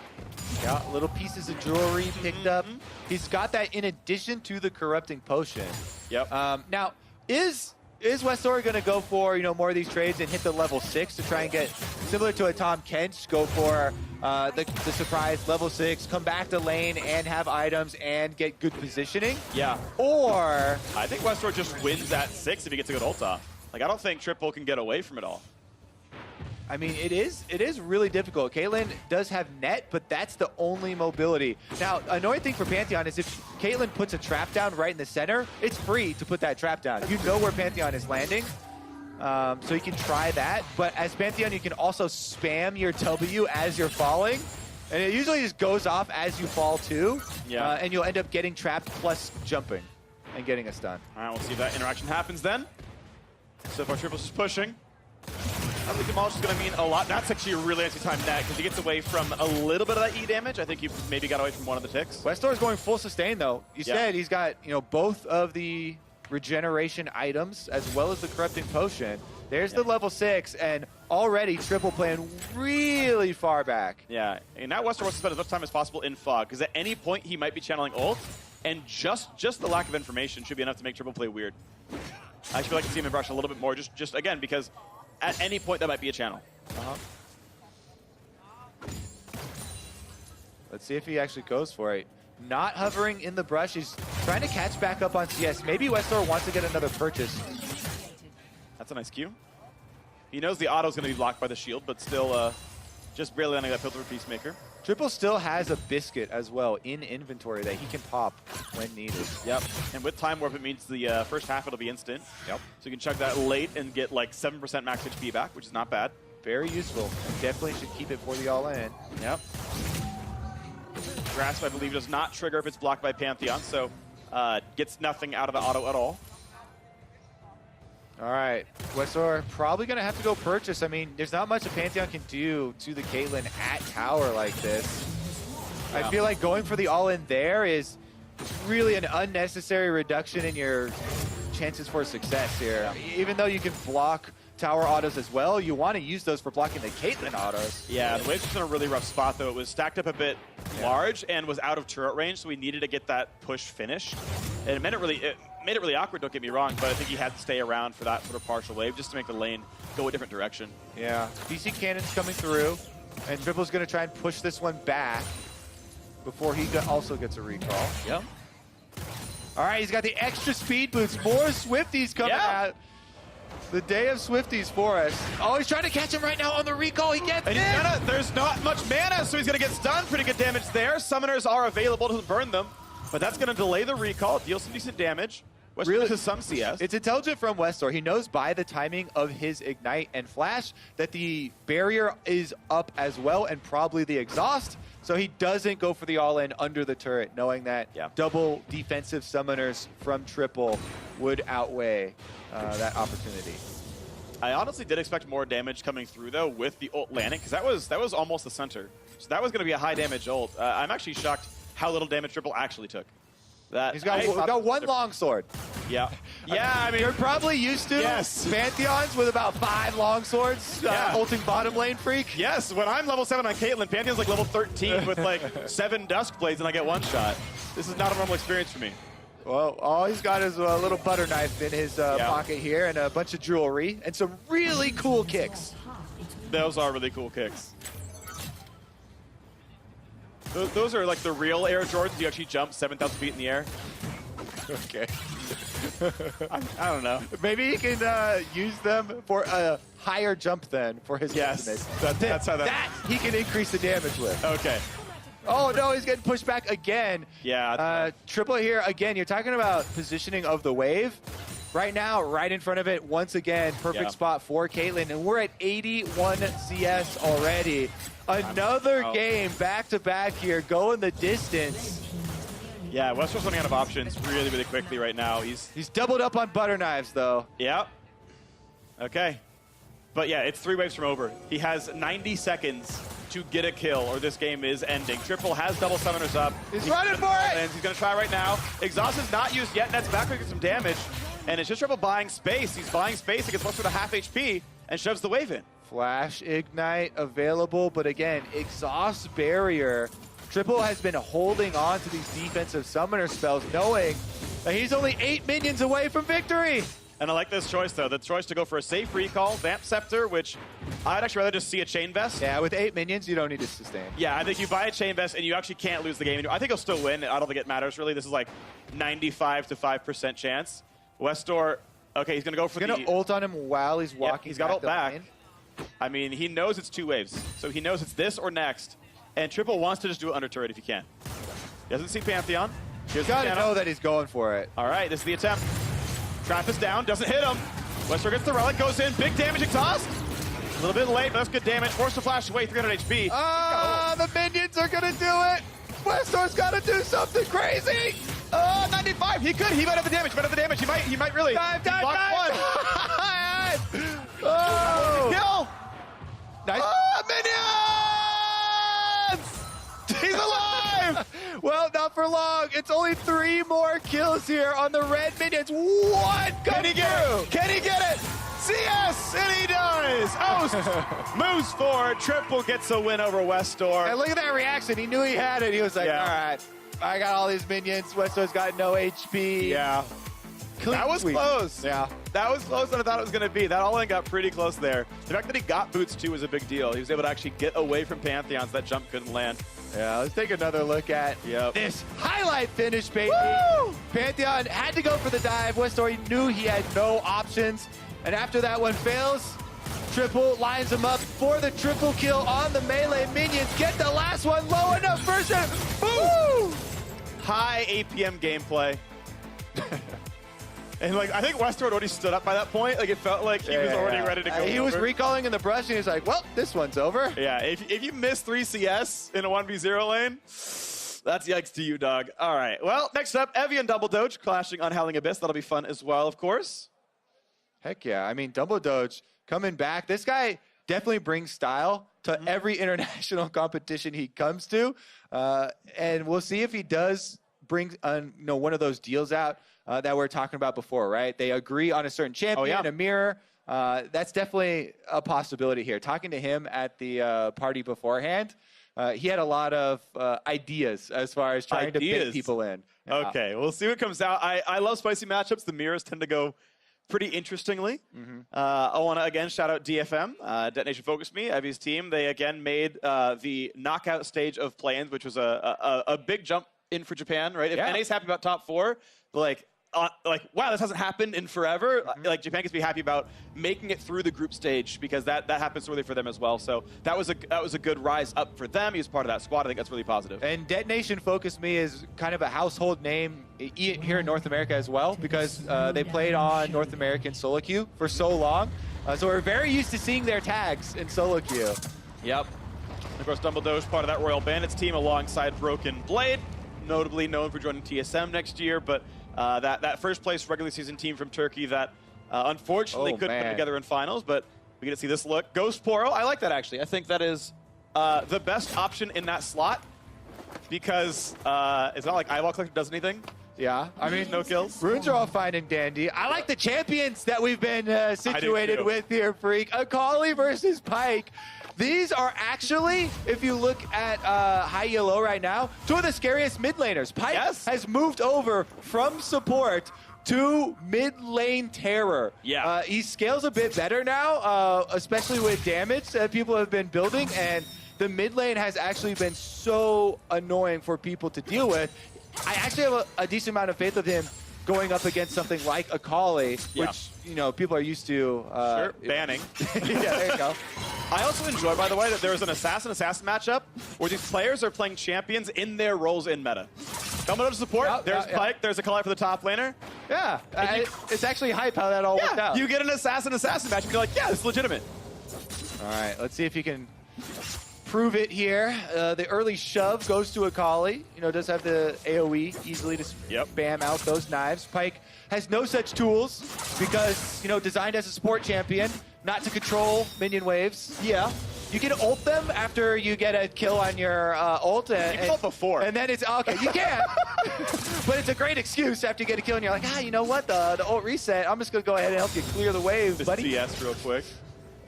Yeah, little pieces of jewelry picked up. He's got that in addition to the corrupting potion. Yep. Now, is Westdoor going to go for, you know, more of these trades and hit the level 6 to try and get, similar to a Tahm Kench, go for the surprise level 6, come back to lane and have items and get good positioning? Yeah. Or... I think Westdoor just wins at 6 if he gets a good ult off. Like, I don't think Triple can get away from it all. I mean, it is really difficult. Caitlyn does have net, but that's the only mobility. Now, annoying thing for Pantheon is if Caitlyn puts a trap down right in the center, it's free to put that trap down. You know where Pantheon is landing, so you can try that. But as Pantheon, you can also spam your W as you're falling, and it usually just goes off as you fall too. Yeah. And you'll end up getting trapped plus jumping and getting a stun. All right, we'll see if that interaction happens then. So far, Triple's just pushing. I think Demolish is going to mean a lot. That's actually a really anti-time net because he gets away from a little bit of that E damage. I think he maybe got away from one of the ticks. Westor is going full sustain though. You said he's got both of the regeneration items as well as the corrupting potion. There's the level 6, and already Triple playing really far back. Yeah, and now Westor wants to spend as much time as possible in Fog because at any point he might be channeling ult, and just the lack of information should be enough to make Triple play weird. I actually feel like I can see him in Brush a little bit more, just again, because at any point that might be a channel. Let's see if he actually goes for it. Not hovering in the brush. He's trying to catch back up on CS. Maybe Westor wants to get another purchase. That's a nice cue. He knows the auto's going to be blocked by the shield, but still just barely landing that filter for Peacemaker. Triple still has a biscuit as well in inventory that he can pop when needed. Yep, and with Time Warp, it means the first half it'll be instant. Yep. So you can chug that late and get like 7% max HP back, which is not bad. Very useful. Definitely should keep it for the all-in. Yep. Grasp, I believe, does not trigger if it's blocked by Pantheon, so gets nothing out of the auto at all. All right, Westor probably going to have to go purchase. I mean, there's not much a Pantheon can do to the Caitlyn at tower like this. I feel like going for the all-in there is really an unnecessary reduction in your chances for success here. Even though you can block tower autos as well, you want to use those for blocking the Caitlyn autos. Yeah, the Wave's just in a really rough spot, though. It was stacked up a bit large and was out of turret range, so we needed to get that push finished. And it made it really awkward, don't get me wrong, but I think he had to stay around for that sort of partial wave just to make the lane go a different direction. Yeah, DC Cannon's coming through, and Triple's going to try and push this one back before he also gets a recall. Yep. All right, he's got the extra speed boots. More Swifties coming out. The day of Swifties for us. Oh, he's trying to catch him right now on the recall. He gets it. There's not much mana, so he's going to get stunned. Pretty good damage there. Summoners are available to burn them, but that's going to delay the recall, deal some decent damage. Westor really to some CS. It's intelligent from Westor. He knows by the timing of his Ignite and Flash that the barrier is up as well, and probably the exhaust. So he doesn't go for the all-in under the turret, knowing that double defensive summoners from Triple would outweigh that opportunity. I honestly did expect more damage coming through, though, with the ult landing, because that was almost the center. So that was going to be a high damage ult. I'm actually shocked how little damage Triple actually took. He's got one longsword. Yeah. Yeah, I mean, you're probably used to Pantheons with about 5 longswords ulting bottom lane freak. Yes, when I'm level 7 on Caitlyn, Pantheon's like level 13 with like 7 Dusk Blades and I get one shot. This is not a normal experience for me. Well, all he's got is a little butter knife in his pocket here and a bunch of jewelry and some really cool kicks. Those are really cool kicks. Those are like the real Air Jordans. You actually jump 7,000 feet in the air. Okay. I don't know. Maybe he can use them for a higher jump then for his ultimate. That's how that he can increase the damage with. Okay. Oh no, he's getting pushed back again. Yeah. Triple here again. You're talking about positioning of the wave. Right now, right in front of it, once again, perfect spot for Caitlyn, and we're at 81 CS already. Another game back-to-back here, going the distance. Yeah, Westor's running out of options really, really quickly right now. He's doubled up on butter knives, though. Yeah. Okay. But yeah, it's 3 waves from over. He has 90 seconds to get a kill, or this game is ending. Triple has double summoners up. He's running for it! And he's going to try right now. Exhaust is not used yet. Net's back to get some damage. And it's just Triple buying space. He's buying space against Westor to half HP and shoves the wave in. Flash Ignite available, but again, exhaust barrier. Triple has been holding on to these defensive summoner spells, knowing that he's only 8 minions away from victory. And I like this choice, though. The choice to go for a safe recall, Vamp Scepter, which I'd actually rather just see a Chain Vest. Yeah, with 8 minions, you don't need to sustain. Yeah, I think you buy a Chain Vest and you actually can't lose the game. I think he'll still win. I don't think it matters, really. This is like 95 to 5% chance. Westor, okay, he's going to go for He's going to ult on him while he's walking. He's got ult back. I mean, he knows it's 2 waves, so he knows it's this or next. And Triple wants to just do it under turret if he can. He doesn't see Pantheon. He's got to know that he's going for it. All right, this is the attempt. Trap is down, doesn't hit him. Westor gets the relic, goes in, big damage exhaust. A little bit late, but that's good damage. Forced to flash away, 300 HP. The minions are going to do it. Westor's got to do something crazy. 95, he could, he might have the damage, he might really. Dive. Block 1. Oh. Kill. Nice. Minions! He's alive! Well, not for long. It's only 3 more kills here on the red minions. One come through. Can he get it? CS, and he does! Oast moves forward. Triple gets a win over Westor. And look at that reaction. He knew he had it. He was like, Yeah. all right, I got all these minions. Westor's got no HP. Yeah. Clean That was sweep. close. Yeah. That was closer than I thought it was going to be. That all-in got pretty close there. The fact that he got boots, too, was a big deal. He was able to actually get away from Pantheon, so that jump couldn't land. Yeah, let's take another look at this highlight finish, baby. Woo! Pantheon had to go for the dive. Westor knew he had no options. And after that one fails, Triple lines him up for the triple kill on the melee minions. Get the last one low enough first. Boom! High APM gameplay. And, like, I think Westor had already stood up by that point. Like, it felt like he was already ready to go. He was over. recalling in the brush, and he's like, well, this one's over. Yeah, if you miss 3 CS in a 1v0 lane, that's yikes to you, dog. All right, well, next up, Evian Double Doge clashing on Howling Abyss. That'll be fun as well, of course. Heck yeah. I mean, Double Doge coming back. This guy definitely brings style to every international competition he comes to. And we'll see if he does bring one of those deals out that we're talking about before, right? They agree on a certain champion, a mirror. That's definitely a possibility here. Talking to him at the party beforehand, he had a lot of ideas as far as trying to bait people in. Okay, we'll see what comes out. I love spicy matchups. The mirrors tend to go pretty interestingly. I want to, again, shout out DFM, Detonation Focus Me, Evie's team. They, again, made the knockout stage of play-ins, which was a big jump in for Japan, right? If NA's happy about top 4, but, wow, this hasn't happened in forever. Like, Japan gets to be happy about making it through the group stage because that happens really for them as well. So that was a good rise up for them. He was part of that squad. I think that's really positive. And Detonation Focus Me is kind of a household name here in North America as well because they played on North American solo queue for so long. So we're very used to seeing their tags in solo queue. Yep. And of course, Dumbledore's part of that Royal Bandits team alongside Broken Blade, notably known for joining TSM next year, but that first place regular season team from Turkey that unfortunately couldn't come together in finals, but we get to see this look. Ghost Poro, I like that actually. I think that is the best option in that slot because it's not like Eyeball Collector does anything. Yeah, I mean, no kills. Runes are all fine and dandy. I like the champions that we've been situated with here, Freak. Akali versus Pyke. These are actually, if you look at high yellow right now, 2 of the scariest mid laners. Pyke has moved over from support to mid lane terror. Yeah. He scales a bit better now, especially with damage that people have been building, and the mid lane has actually been so annoying for people to deal with. I actually have a decent amount of faith of him going up against something like Akali, which, people are used to. Banning. Yeah, there you go. I also enjoy, by the way, that there is an assassin-assassin matchup where these players are playing champions in their roles in meta. Coming up to support, there's Pyke, there's a collide for the top laner. Yeah, it's actually hype how that all worked out. You get an assassin-assassin match and you're like, yeah, this is legitimate. All right, let's see if he can prove it here. The early shove goes to Akali. Does have the AoE easily to spam out those knives. Pyke has no such tools because, designed as a support champion, not to control minion waves. Yeah. You can ult them after you get a kill on your ult. You can ult before. And then it's, okay, you can. But it's a great excuse after you get a kill and you're like, you know what, the ult reset, I'm just going to go ahead and help you clear the wave, buddy. CS real quick.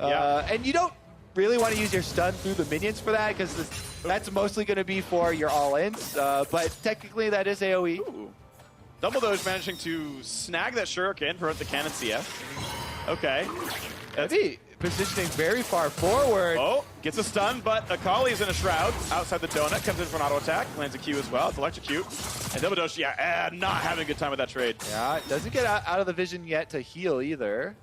And you don't really want to use your stun through the minions for that because that's mostly going to be for your all-ins. But technically that is AoE. Ooh. Dumbledore's managing to snag that Shuriken, prevent the cannon CF. Okay. Heavy positioning very far forward. Oh, gets a stun, but Akali's in a shroud outside the donut, comes in for an auto attack, lands a Q as well. It's electrocute. And Dumbledore, not having a good time with that trade. Yeah, doesn't get out of the vision yet to heal either.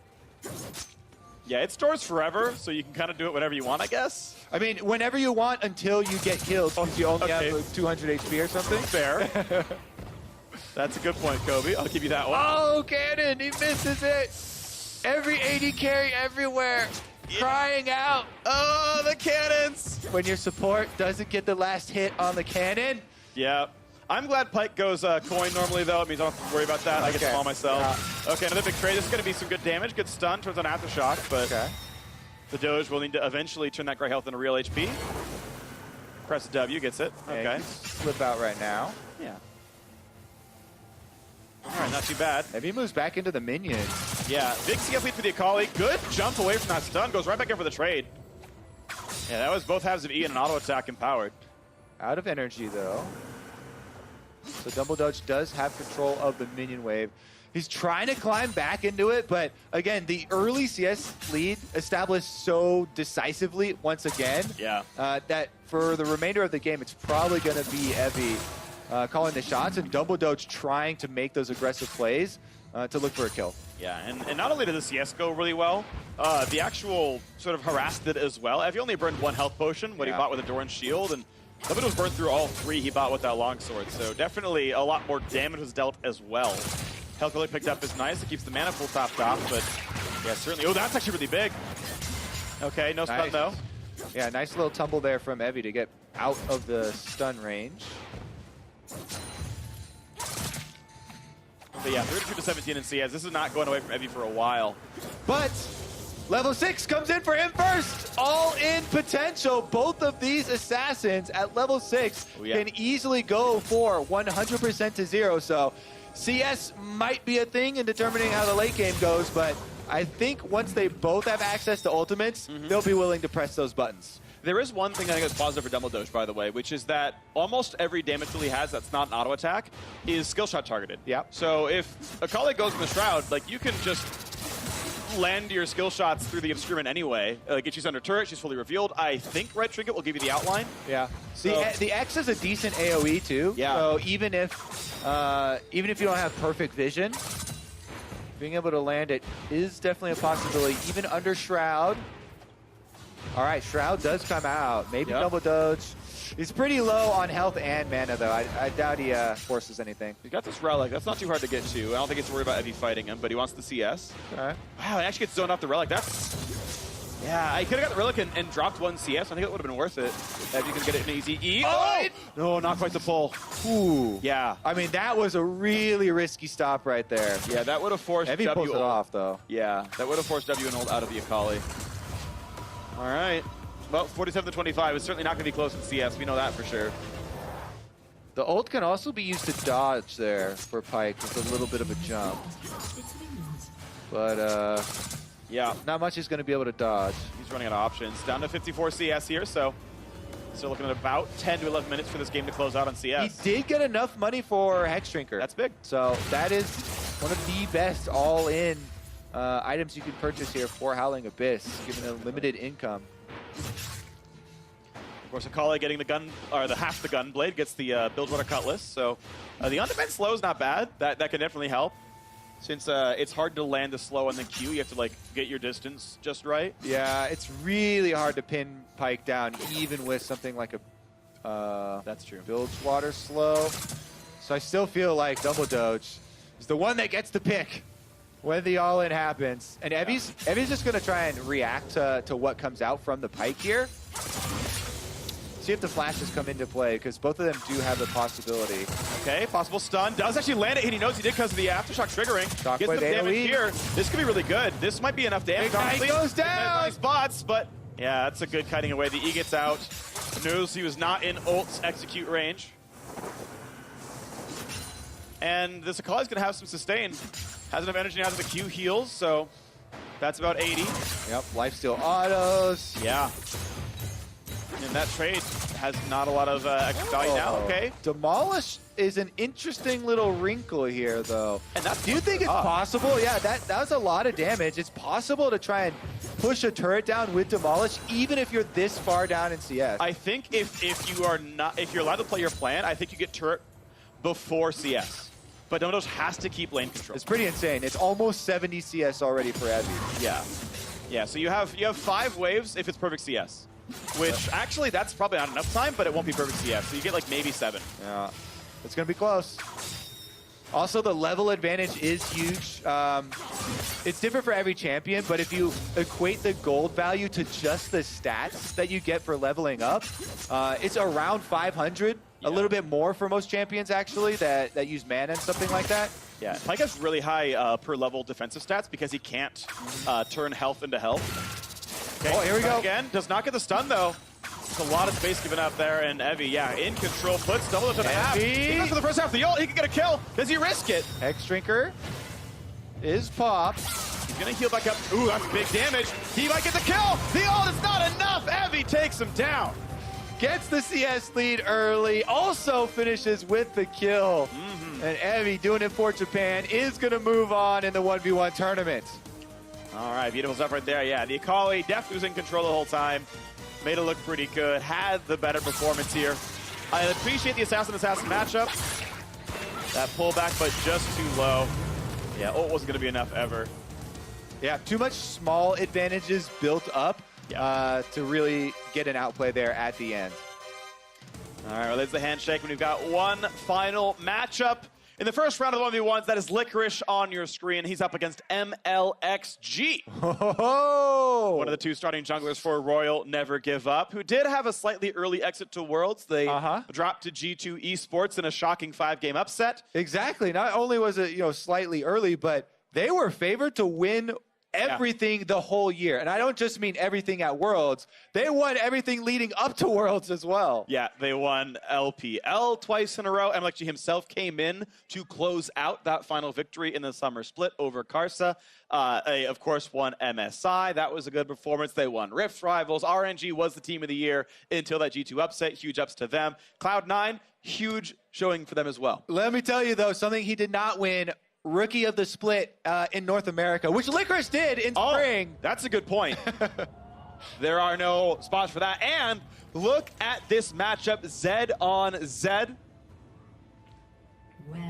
Yeah, it stores forever, so you can kind of do it whenever you want, I guess. I mean, whenever you want until you get killed, because you only Okay. have like 200 HP or something. Fair. That's a good point, Kobe. I'll give you that one. Oh, Cannon, he misses it. Every AD carry everywhere, crying out. Oh, the cannons! When your support doesn't get the last hit on the cannon. Yeah. I'm glad Pyke goes coin normally, though. It means I don't have to worry about that. I get Okay. small myself. Okay, another big trade. This is going to be some good damage. Good stun. Turns on Aftershock, but the Doge will need to eventually turn that gray health into real HP. Press W, gets it. Yeah, Okay. you can slip out right now. Yeah. All right, not too bad. Maybe he moves back into the minions. Yeah, big CS lead for the Akali. Good jump away from that stun. Goes right back in for the trade. Yeah, that was both halves of E and an auto attack empowered. Out of energy, though. So Double Dodge does have control of the minion wave. He's trying to climb back into it, but again, the early CS lead established so decisively once again Yeah. that for the remainder of the game, it's probably going to be Evie calling the shots and Double Dodge trying to make those aggressive plays to look for a kill. Yeah, and not only did the CS go really well, the actual sort of harassed it as well. Evie only burned one health potion, what he bought with a Doran's shield, and Double was burned through all three he bought with that longsword, so definitely a lot more damage was dealt as well. Health really picked up is nice, it keeps the mana pool topped off, but yeah, certainly. Oh, that's actually really big. Okay, no stun though. Yeah, nice little tumble there from Evie to get out of the stun range. But yeah, 32 to 17 in CS. This is not going away from Evie for a while. But level 6 comes in for him first. All in potential. Both of these assassins at level 6 can easily go for 100% to 0. So CS might be a thing in determining how the late game goes, but I think once they both have access to ultimates, they'll be willing to press those buttons. There is one thing I think is positive for Double Doge, by the way, which is that almost every damage tool he has that's not an auto attack is skill shot targeted. Yep. So if Akali goes in the Shroud, like you can just land your skill shots through the Obscurement anyway. Get she's under turret, she's fully revealed. I think Red Trinket will give you the outline. Yeah. So, the X is a decent AoE too. Yeah. So even if you don't have perfect vision, being able to land it is definitely a possibility, even under Shroud. All right, Shroud does come out. Maybe Double Doge. He's pretty low on health and mana, though. I doubt he forces anything. He's got this Relic. That's not too hard to get to. I don't think it's worried about Evie fighting him, but he wants the CS. All right. Wow, he actually gets zoned off the Relic. That's... Yeah, I could have got the Relic and dropped one CS. I think it would have been worth it. Evie could get it an easy E. Oh! No, not quite the pull. Ooh. Yeah. I mean, that was a really risky stop right there. Yeah, that would have forced Evie W pulls it off, though. Yeah, that would have forced W and ult out of the Akali. All right. Well, 47 to 25 is certainly not going to be close in CS. We know that for sure. The ult can also be used to dodge there for Pyke with a little bit of a jump. But, yeah, not much he's going to be able to dodge. He's running out of options. Down to 54 CS here, so still looking at about 10 to 11 minutes for this game to close out on CS. He did get enough money for Hex Drinker. That's big. So that is one of the best all-in items you can purchase here for Howling Abyss, given a limited income. Of course, Akali getting the gun, or the half the gun blade, gets the Bilgewater Cutlass. So the on-defense slow is not bad. That can definitely help. Since it's hard to land the slow on the Q, you have to like get your distance just right. Yeah, it's really hard to pin Pyke down, even with something like a That's true. Bilgewater slow. So I still feel like Double Doge is the one that gets the pick when the all-in happens. And Evie's just going to try and react to what comes out from the Pyke here. See if the flashes come into play, because both of them do have the possibility. Okay, possible stun. Does actually land it, and he knows he did because of the Aftershock triggering. Gets some damage here. This could be really good. This might be enough damage. Ignite goes down! Nice spots, but yeah, that's a good kiting away. The E gets out. Knows he was not in ult's execute range. And this Akali's going to have some sustain. Has enough energy now that the Q heals, so that's about 80. Yep, lifesteal autos. Yeah. And that trade has not a lot of extra value now. Okay. Demolish is an interesting little wrinkle here, though. And that's Do you think it's possible? Yeah, that was a lot of damage. It's possible to try and push a turret down with Demolish, even if you're this far down in CS. I think if you're allowed to play your plan, I think you get turret before CS. But Dodos has to keep lane control. It's pretty insane. It's almost 70 CS already for Evie. Yeah. Yeah, so you have 5 waves if it's perfect CS. Which, actually, that's probably not enough time, but it won't be perfect CS. So you get, like, maybe 7. Yeah, it's going to be close. Also, the level advantage is huge. It's different for every champion, but if you equate the gold value to just the stats that you get for leveling up, it's around 500. Yeah. A little bit more for most champions, actually, that use mana and something like that. Yeah, Pyke has really high per level defensive stats because he can't turn health into health. Okay, Oh, here we go. Again, does not get the stun, though. There's a lot of space given up there, and Evie, yeah, in control, puts double up to the half. He goes for the first half of the ult, he can get a kill. Does he risk it? Hex Drinker is popped. He's gonna heal back up. Ooh, that's big damage. He might get the kill. The ult is not enough. Evie takes him down. Gets the CS lead early, also finishes with the kill. And Evie, doing it for Japan, is going to move on in the 1v1 tournament. All right, beautiful stuff right there. Yeah, the Akali definitely was in control the whole time. Made it look pretty good. Had the better performance here. I appreciate the assassin-assassin matchup. That pullback, but just too low. Yeah, ult wasn't going to be enough ever. Yeah, too much small advantages built up to really get an outplay there at the end. All right, well, there's the handshake. We've got one final matchup. In the first round of the 1v1s, that is Licorice on your screen. He's up against MLXG. Oh! One of the 2 starting junglers for Royal Never Give Up, who did have a slightly early exit to Worlds. They dropped to G2 Esports in a shocking 5-game upset. Exactly. Not only was it, slightly early, but they were favored to win everything the whole year. And I don't just mean everything at Worlds. They won everything leading up to Worlds as well. Yeah, they won LPL twice in a row. MLXG himself came in to close out that final victory in the summer split over Karsa. They, of course, won MSI. That was a good performance. They won Rift Rivals. RNG was the team of the year until that G2 upset. Huge ups to them. Cloud9, huge showing for them as well. Let me tell you, though, something he did not win. Rookie of the split in North America, which Licorice did in spring. That's a good point. There are no spots for that. And look at this matchup, Zed on Zed.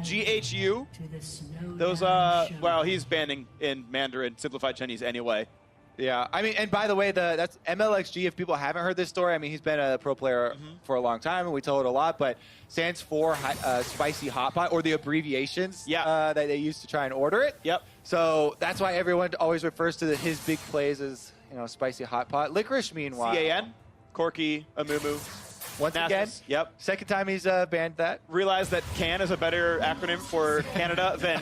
GHU. Those, well, he's banning in Mandarin, simplified Chinese anyway. Yeah, I mean, and by the way, that's MLXG. If people haven't heard this story, I mean, he's been a pro player for a long time, and we told it a lot, but stands for Spicy Hot Pot, or the abbreviations that they use to try and order it. Yep. So that's why everyone always refers to his big plays as, Spicy Hot Pot. Licorice, meanwhile. CAN, Corki, Amumu. Once again, yep. Second time he's banned that. Realize that CAN is a better acronym for Canada than...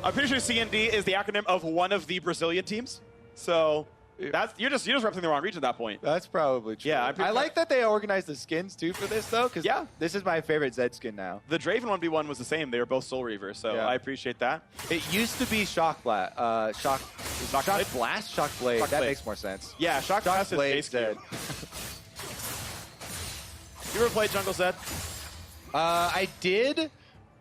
I'm pretty sure CND is the acronym of one of the Brazilian teams. So that's you're just representing the wrong region at that point. That's probably true. Yeah, I like that they organized the skins too for this though, because this is my favorite Zed skin now. The Draven 1v1 was the same. They were both Soul Reavers, so I appreciate that. It used to be Shock Blast. Shock Blast? Shock Blade. That makes more sense. Yeah, Shock Blast is base Zed. You ever played Jungle Zed? I did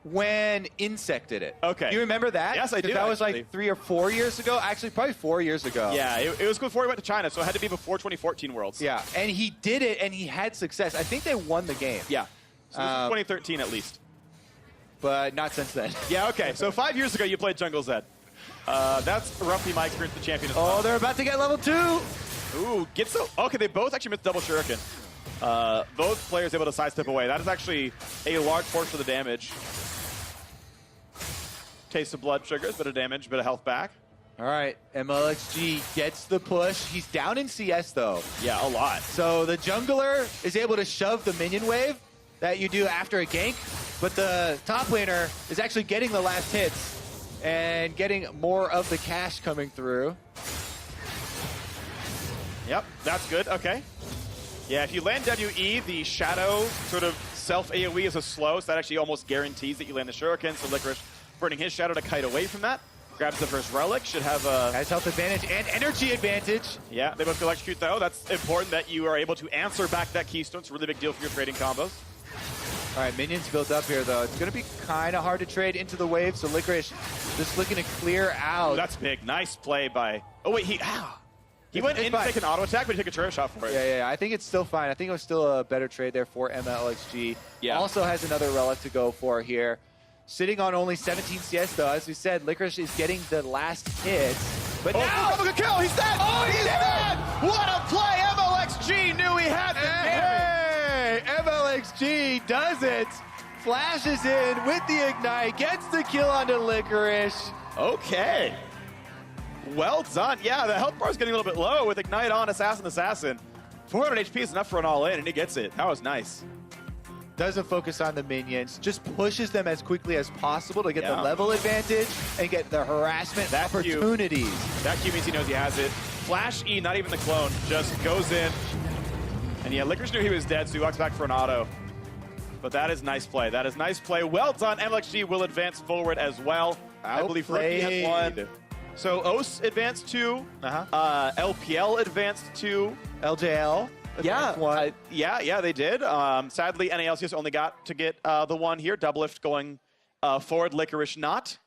when Insect did it. Okay. You remember that? Yes, I do. That was like 3 or 4 years ago. Actually, probably 4 years ago. Yeah, it was before he went to China, so it had to be before 2014 Worlds. Yeah, and he did it, and he had success. I think they won the game. Yeah. So this was 2013 at least. But not since then. Yeah, okay. So 5 years ago, you played Jungle Zed. That's roughly my experience with the champion as well. Oh, they're about to get level 2. Ooh, okay, they both actually missed double shuriken. Both players able to sidestep away. That is actually a large portion of the damage. Taste of blood triggers, bit of damage, bit of health back. All right, MLXG gets the push. He's down in CS, though. Yeah, a lot. So the jungler is able to shove the minion wave that you do after a gank, but the top laner is actually getting the last hits and getting more of the cash coming through. Yep, that's good. Okay. Yeah, if you land WE, the Shadow sort of self-AoE is a slow, so that actually almost guarantees that you land the Shuriken, so Licorice burning his Shadow to kite away from that. Grabs the first Relic, should have a... Has health advantage and energy advantage. Yeah, they both electrocute though. That's important that you are able to answer back that Keystone. It's a really big deal for your trading combos. All right, minions built up here though. It's going to be kind of hard to trade into the wave, so Licorice just looking to clear out. Oh, that's big. Nice play by... Oh wait, he went in to take an auto attack, but he took a turret shot for it. Yeah, I think it's still fine. I think it was still a better trade there for MLXG. Yeah. Also has another Relic to go for here. Sitting on only 17 CS though, as we said, Licorice is getting the last hits. But now, good kill. He's dead. Oh, he's dead. What a play. MLXG knew he had the damage. Hey, MLXG does it. Flashes in with the Ignite, gets the kill onto Licorice. Okay. Well done. Yeah, the health bar is getting a little bit low with Ignite on Assassin. 400 HP is enough for an all-in, and he gets it. That was nice. Doesn't focus on the minions, just pushes them as quickly as possible to get the level advantage and get the harassment opportunities. That Q means he knows he has it. Flash E, not even the clone, just goes in. And yeah, Licorice knew he was dead, so he walks back for an auto. But that is nice play. That is nice play. Well done. MLXG will advance forward as well. I believe Rookie had one. So OS advanced 2. LPL advanced 2. LJL. Yeah, they did. Sadly, NALCS only got to get the one here. Doublelift going forward, Licorice not.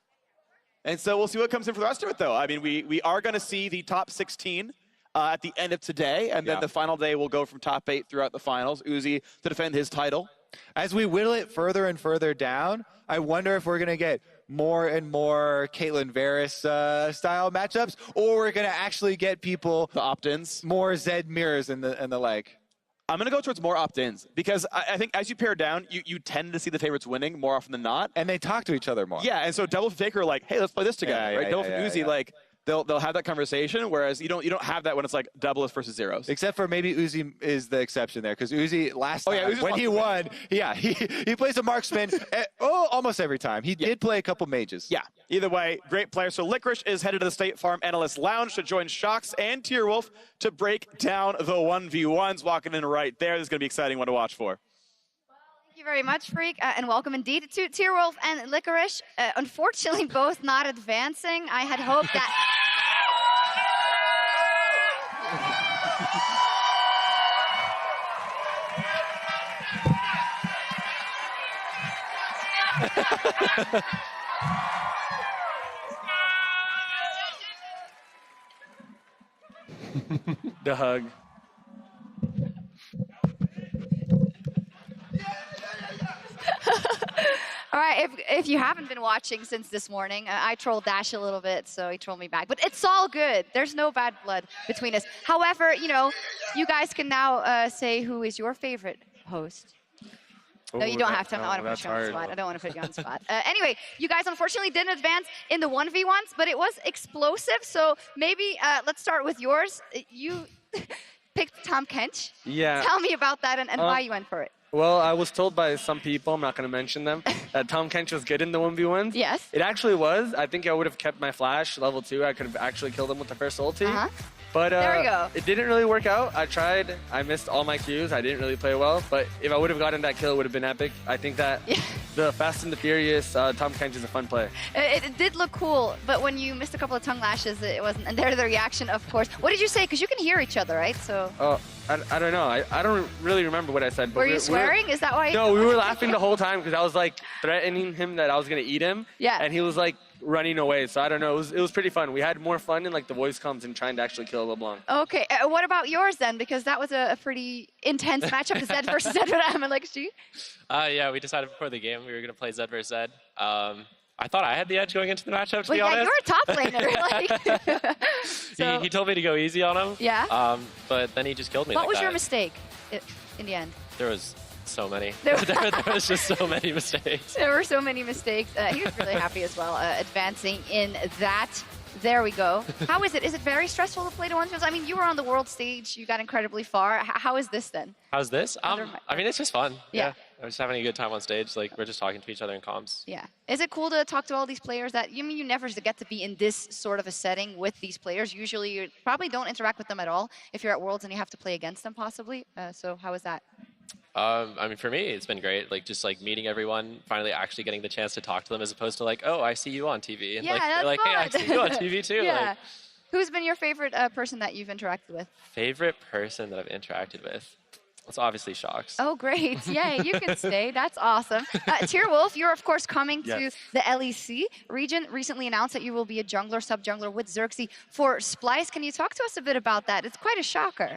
And so we'll see what comes in for the rest of it, though. I mean, we are going to see the top 16 at the end of today, and then the final day will go from top 8 throughout the finals. Uzi to defend his title. As we whittle it further and further down, I wonder if we're going to get more and more Caitlyn Varus style matchups, or we're going to actually get people the opt-ins, more Zed mirrors and the like. I'm going to go towards more opt-ins because I think as you pair down, you tend to see the favorites winning more often than not. And they talk to each other more. Yeah, and so Double Faker are like, hey, let's play this together, right? Double Uzi, like, they'll have that conversation, whereas you don't have that when it's like Doublelift versus Zeros. Except for maybe Uzi is the exception there, because Uzi last time when he won, he plays a marksman almost every time. He did play a couple mages. Yeah. Either way, great player. So Licorice is headed to the State Farm Analyst Lounge to join Shox and Tierwolf to break down the 1v1s. Walking in right there. This is going to be an exciting one to watch for. Thank you very much, Freak, and welcome indeed to Tierwolf and Licorice. Unfortunately, both not advancing. I had hoped that... The hug. All right, if you haven't been watching since this morning, I trolled Dash a little bit, so he trolled me back. But it's all good. There's no bad blood between us. However, you know, you guys can now say who is your favorite host. No, you don't have to. I don't want to put you on the spot. I don't want to put you on the spot. Anyway, you guys unfortunately didn't advance in the 1v1s, but it was explosive. So maybe let's start with yours. You picked Tahm Kench. Yeah. Tell me about that and why you went for it. Well, I was told by some people, I'm not going to mention them, that Tahm Kench was good in the 1v1s. Yes. It actually was. I think I would have kept my flash level 2. I could have actually killed him with the first ulti. But there we go. It didn't really work out. I tried. I missed all my Qs. I didn't really play well. But if I would have gotten that kill, it would have been epic. I think that the Fast and the Furious Tahm Kench is a fun play. It did look cool, but when you missed a couple of tongue lashes, it wasn't. And there's the reaction, of course. What did you say? Because you can hear each other, right? So. Oh, I don't know. I don't really remember what I said. But were you swearing? Is that why? No, we were laughing the whole time because I was like threatening him that I was going to eat him. Yeah. And he was like running away. So I don't know. It was pretty fun. We had more fun in like the voice comms and trying to actually kill LeBlanc. Okay. What about yours then? Because that was a pretty intense matchup, Zed versus Zed with MLXG. Yeah, we decided before the game we were going to play Zed versus Zed. I thought I had the edge going into the matchup, to be honest. You're a top laner. Like. So, he told me to go easy on him. Yeah. But then he just killed me. What was your mistake in the end? There was so many. There was just so many mistakes. There were so many mistakes. He was really happy as well, advancing in that. There we go. How is it? Is it very stressful to play to 1v1s? I mean, you were on the world stage. You got incredibly far. How is this then? How's this? I mean, it's just fun. Yeah. I was having a good time on stage. Like, we're just talking to each other in comms. Yeah. Is it cool to talk to all these players that, you never get to be in this sort of a setting with these players? Usually you probably don't interact with them at all if you're at Worlds and you have to play against them possibly. So how is that? I mean, for me, it's been great. Like, just like meeting everyone, finally actually getting the chance to talk to them as opposed to like, oh, I see you on TV. And yeah, like, that's they're like, fun. hey, I see you on TV too. Yeah. Like, who's been your favorite person that you've interacted with? Favorite person that I've interacted with? It's obviously Shox. Oh, great. Yay, you can stay. That's awesome. Tierwolf, you're, of course, coming to the LEC region. Recently announced that you will be a jungler, sub-jungler with Xerxes for Splyce. Can you talk to us a bit about that? It's quite a shocker.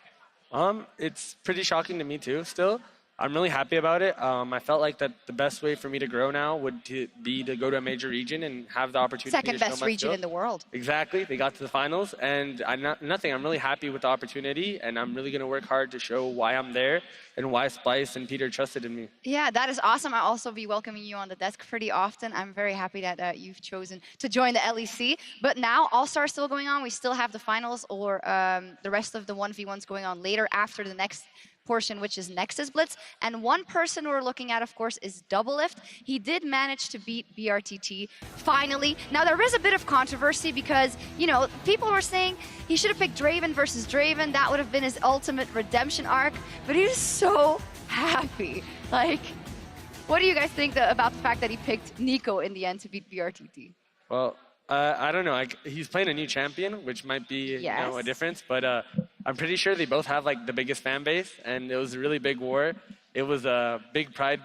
It's pretty shocking to me, too, still. I'm really happy about it. I felt like that the best way for me to grow now would be to go to a major region and have the opportunity Second to show best my region skill. in the world. Exactly. They got to the finals, and I'm really happy with the opportunity, and I'm really going to work hard to show why I'm there and why Splice and Peter trusted in me. Yeah, that is awesome. I'll also be welcoming you on the desk pretty often. I'm very happy that you've chosen to join the LEC. But now All-Star is still going on. We still have the finals or the rest of the 1v1s going on later after the next portion, which is Nexus Blitz. And one person we're looking at, of course, is Doublelift. He did manage to beat BRTT finally. Now, there is a bit of controversy because, you know, people were saying he should have picked Draven versus Draven. That would have been his ultimate redemption arc. But he was so happy. Like, what do you guys think about the fact that he picked NiKo in the end to beat BRTT? Well, I don't know. He's playing a new champion, which might be you know, a difference. But I'm pretty sure they both have like the biggest fan base, and it was a really big war. It was a big pride